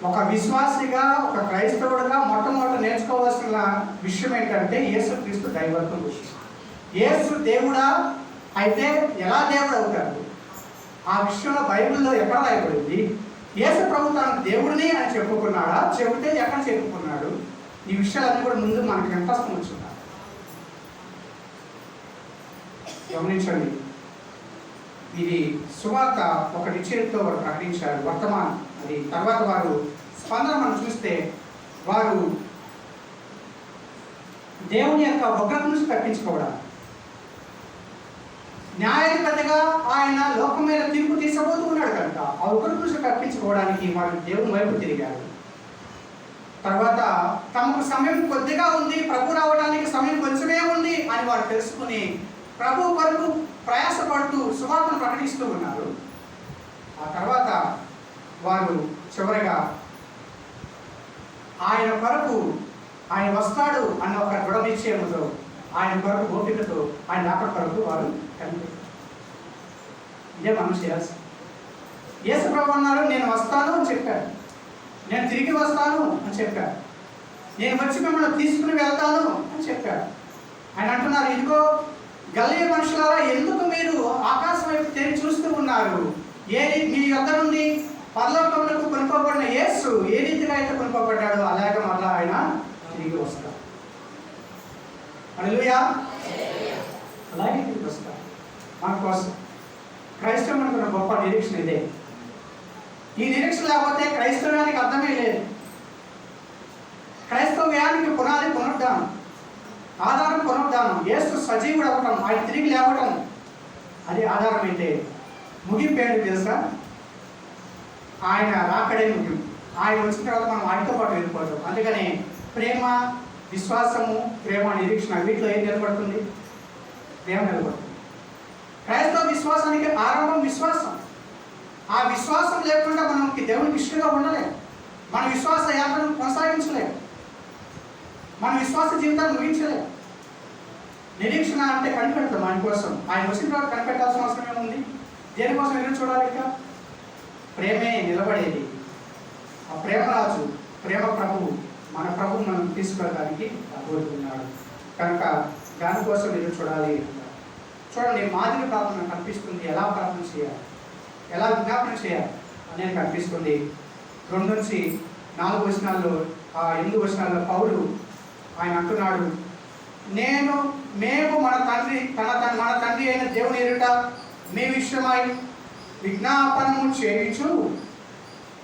ఒక విశ్వాసిగా, ఒక క్రైస్తవుడిగా మొట్టమొదటి నేర్చుకోవాల్సిన విషయం ఏంటంటే యేసుక్రీస్తు దైవత్వం విషయం. యేసు దేవుడా అయితే ఎలా దేవుడు అవుతాడు? ఆ విషయంలో బైబిల్లో ఎక్కడ రాయబడింది? యేసు ప్రభు తన దేవుడిని అని చెప్పుకున్నాడా? చెబితే ఎక్కడ చెప్పుకున్నాడు? ఈ విషయాలన్నీ కూడా ముందు మనకి ఎంత ఉంచున్నారు. గమనించండి, ఇది సువార్త ఒక నిశ్చయంతో వారు ప్రకటించారు, వర్తమానం. అది తర్వాత వారు స్పందన మనం చూస్తే వారు దేవుని యొక్క ఉగ్రత నుంచి తప్పించుకోవడం, న్యాయాధిపతిగా ఆయన లోకం మీద తీర్పు తీసుకోబోతూ ఉన్నాడు కనుక ఆ ఉగ్రత నుంచి తప్పించుకోవడానికి వారు దేవుని వైపు తిరిగారు. తర్వాత తమకు సమయం కొద్దిగా ఉంది, ప్రభు రావడానికి సమయం కొంచెమే ఉంది అని వారు తెలుసుకుని ప్రభు కొరకు ప్రయాసపడుతూ సువార్తను ప్రకటిస్తూ ఉన్నారు. ఆ తర్వాత వారు చివరిగా ఆయన కొరకు, ఆయన వస్తాడు అన్న ఒక దృఢ నిశ్చయముతో, ఆయన కొరకు ఓపికతో, ఆయన రాకడ కొరకు వారు కనిపెట్టారు. ఇదే మనం చేయాల్సి. యేసు ప్రభు అన్నారు, నేను వస్తాను అని చెప్పారు, నేను తిరిగి వస్తాను అని చెప్పారు, నేను వచ్చి మిమ్మల్ని తీసుకుని వెళ్తాను అని చెప్పారు. ఆయన అంటున్నారు, ఇదిగో గలిలయ మనుషులారా, ఎందుకు మీరు ఆకాశం వైపు తెరిచి చూస్తూ ఉన్నారు? మీ యొద్ద నుండి పరలోకములకు కొనుక్కోబడిన యేసు ఏ రీతిగా అయితే కొనుక్కోబడ్డాడో అలాగే మళ్ళా ఆయన తిరిగి వస్తాడు. హల్లెలూయా. అలాగే తిరిగి వస్తాడు మన కోసం. క్రైస్తవునికి ఉన్న గొప్ప నిరీక్షణ ఇదే. ఈ నిరీక్షణ లేకపోతే క్రైస్తవ్యానికి అర్థమే లేదు. క్రైస్తవ్యానికి పునాది పునరుద్ధానం, ఆధారం పునరుద్ధానం. యేసు సజీవుడు అవ్వటం, ఆయన తిరిగి లేవటం, అది ఆధారం. అయితే ముగింపు ఏంటి తెలుసా? ఆయన రాకడే ముగింపు. ఆయన వచ్చిన తర్వాత మనం ఆయనతో పాటు వెళ్ళిపోతాం. అందుకని ప్రేమ, విశ్వాసము, ప్రేమ, నిరీక్షణ, వీటిలో ఏం నిలబడుతుంది? ప్రేమ నిలబడుతుంది. క్రైస్తవ విశ్వాసానికి ఆరంభం విశ్వాసం. ఆ విశ్వాసం లేకుండా మనకి దేవునికి ఇష్టంగా ఉండలేము. మన విశ్వాస యాత్రను కొనసాగించలేము. మన విశ్వాస జీవితాన్ని ముగించలేము. నిరీక్షణ అంటే కనిపెడతాం ఆయన కోసం. ఆయన వచ్చిన తర్వాత కనిపెట్టాల్సిన అవసరం ఏముంది? దేనికోసం ఎదురు చూడాలి? ఇంకా ప్రేమే నిలబడేది. ఆ ప్రేమ రాజు, ప్రేమ ప్రభువు, మన ప్రభువు మనం తీసుకెళ్ళడానికి కోరుకున్నాడు. కనుక దానికోసం ఎదురు చూడాలి. చూడండి, మాదిరి ప్రార్థన కనిపిస్తుంది. ఎలా ప్రార్థన చేయాలి, ఎలా విజ్ఞాపన చేయాలి అనేది కనిపిస్తుంది. 2 నుంచి 4 వచనాల్లో, 8 వచనాల్లో పౌలు ఆయన అంటున్నాడు, మేము మన తండ్రి అయిన దేవుని ఎదుట మీ విషయమై విజ్ఞాపనము చేయించు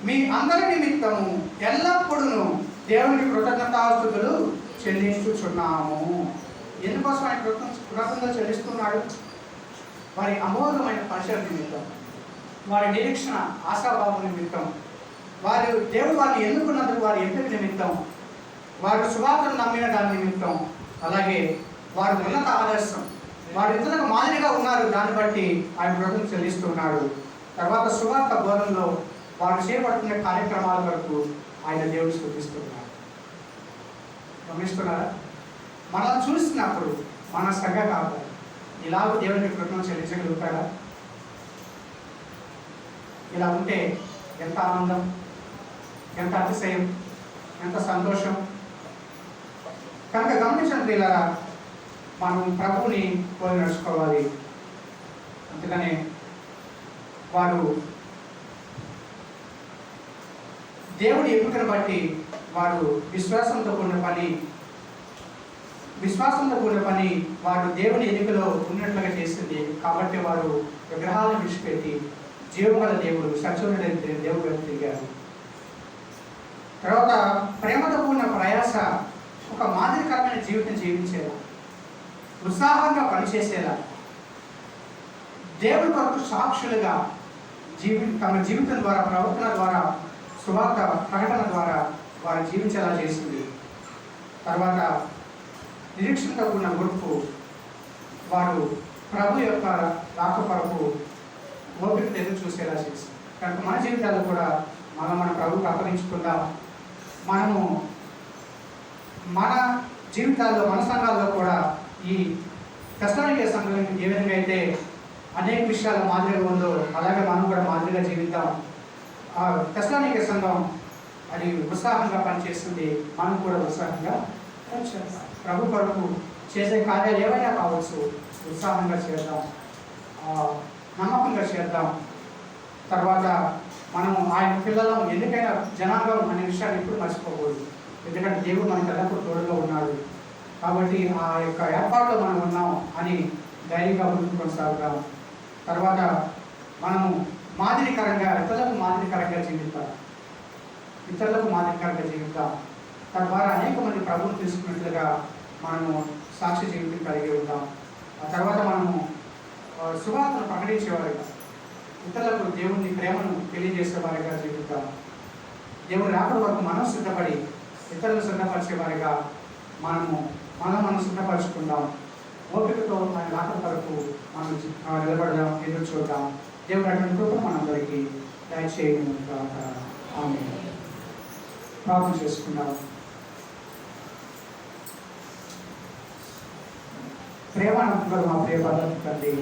మీ అందరి నిమిత్తము ఎల్లప్పుడూ దేవునికి కృతజ్ఞతాస్తుతులు చెల్లించుచున్నాము. ఎందుకోసం ఆయన కృతజ్ఞతలు చెల్లిస్తున్నాడు? వారి అమోఘమైన పరిచయం నిమిత్తం, వారి నిరీక్షణ, ఆశాభావం నిమిత్తం, వారు దేవుడు వారిని ఎన్నుకున్నందుకు వారి ఎంపిక నిమిత్తం, వారు సువార్తను నమ్మిన దాని నిమిత్తం, అలాగే వారు ఉన్నత ఆదర్శం, వారు ఇతరులకు మాదిరిగా ఉన్నారు, దాన్ని బట్టి ఆయన కృతజ్ఞతలు చెల్లిస్తున్నాడు. తర్వాత సువార్త బోధనలో వారు చేపడుతున్న కార్యక్రమాల వరకు ఆయన దేవుడు స్తుతిస్తున్నాడు. గమనిస్తున్నారా? మనం చూసినప్పుడు మన సంఘ కాదు ఇలాగ దేవునికి కృతజ్ఞతలు చెల్లించగలుగుతారా? ఇలా ఉంటే ఎంత ఆనందం, ఎంత అతిశయం, ఎంత సంతోషం. కనుక గమనించండి పిల్లరా, మనం ప్రభువుని పోలి నడుచుకోవాలి. అందుకనే వారు దేవుడి ఎంపికను బట్టి వారు విశ్వాసంతో కూడిన పని వారు దేవుని ఎన్నికలో ఉన్నట్లుగా చేసింది. కాబట్టి వారు విగ్రహాలను విడిచిపెట్టి జీవగల దేవుడు, సత్యమైన దేవుడు వైపు తిరిగారు. తర్వాత ప్రేమతో కూడిన ప్రయాస, ఒక మాదిరికరమైన జీవితం జీవించేలా, ఉత్సాహంగా పనిచేసేలా, దేవుడి కొరకు సాక్షులుగా తమ జీవితం ద్వారా, ప్రవర్తన ద్వారా, సువార్త ప్రకటన ద్వారా వారు జీవించేలా చేసింది. తర్వాత నిరీక్షణతో కూడిన గుర్తు, వారు ప్రభు యొక్క రాక కొరకు ఓపిక ఎదురు చూసేలా చేసింది. కనుక మన జీవితాల్లో కూడా మన ప్రభువుకు అప్పగించుకుందాం. మనము మన జీవితాల్లో, మన సంఘాల్లో కూడా ఈ తెస్సలోనికే సంఘానికి ఏ విధంగా అయితే అనేక విషయాల మాదిరిగా ఉందో అలాగే మనం కూడా మాదిరిగా జీవిద్దాం. ఆ తెస్సలోనికే సంఘం అది ఉత్సాహంగా పనిచేస్తుంది, మనం కూడా ఉత్సాహంగా పనిచేద్దాం. ప్రభు కొరకు చేసే కార్యాలు ఏవైనా కావచ్చు, ఉత్సాహంగా చేద్దాం, నమ్మకంగా చేద్దాం. తర్వాత మనం ఆయన పిల్లలం, ఎందుకైనా జనాంగం అనే విషయాన్ని ఎప్పుడు మర్చిపోకూడదు. ఎందుకంటే దేవుడు మనకి ఎల్లప్పుడూ తోడుగా ఉన్నాడు. కాబట్టి ఆ యొక్క ఏర్పాటులో మనం ఉన్నాం అని ధైర్యంగా ముందుకు కొనసాగుతాం. తర్వాత మనము మాదిరికరంగా, ఇతరులకు మాదిరికరంగా జీవితాం. తద్వారా అనేక మంది ప్రభువును తీసుకున్నట్లుగా మనము సాక్షి జీవితం కలిగి ఉంటాం. ఆ తర్వాత మనము సువార్తను ప్రకటించేవారిగా, ఇతరులకు దేవుని ప్రేమను తెలియజేసేవారిగా జీవితాం. దేవుని రాకడ వరకు మనం సిద్ధపడి ఇతరులను సిద్ధపరిచేవారిగా మనం సిద్ధపరచుకుందాం. ఓపికతో ఆయన రాకడ వరకు మనం నిలబడదాం, ఎదురు చూద్దాం. దేవుడు అటువంటి కృప మనందరికీ దయచేయను గాక. ఆమేన్. ప్రార్థన చేసుకుందాం. ప్రేమ మా ప్రియ పద్ధతి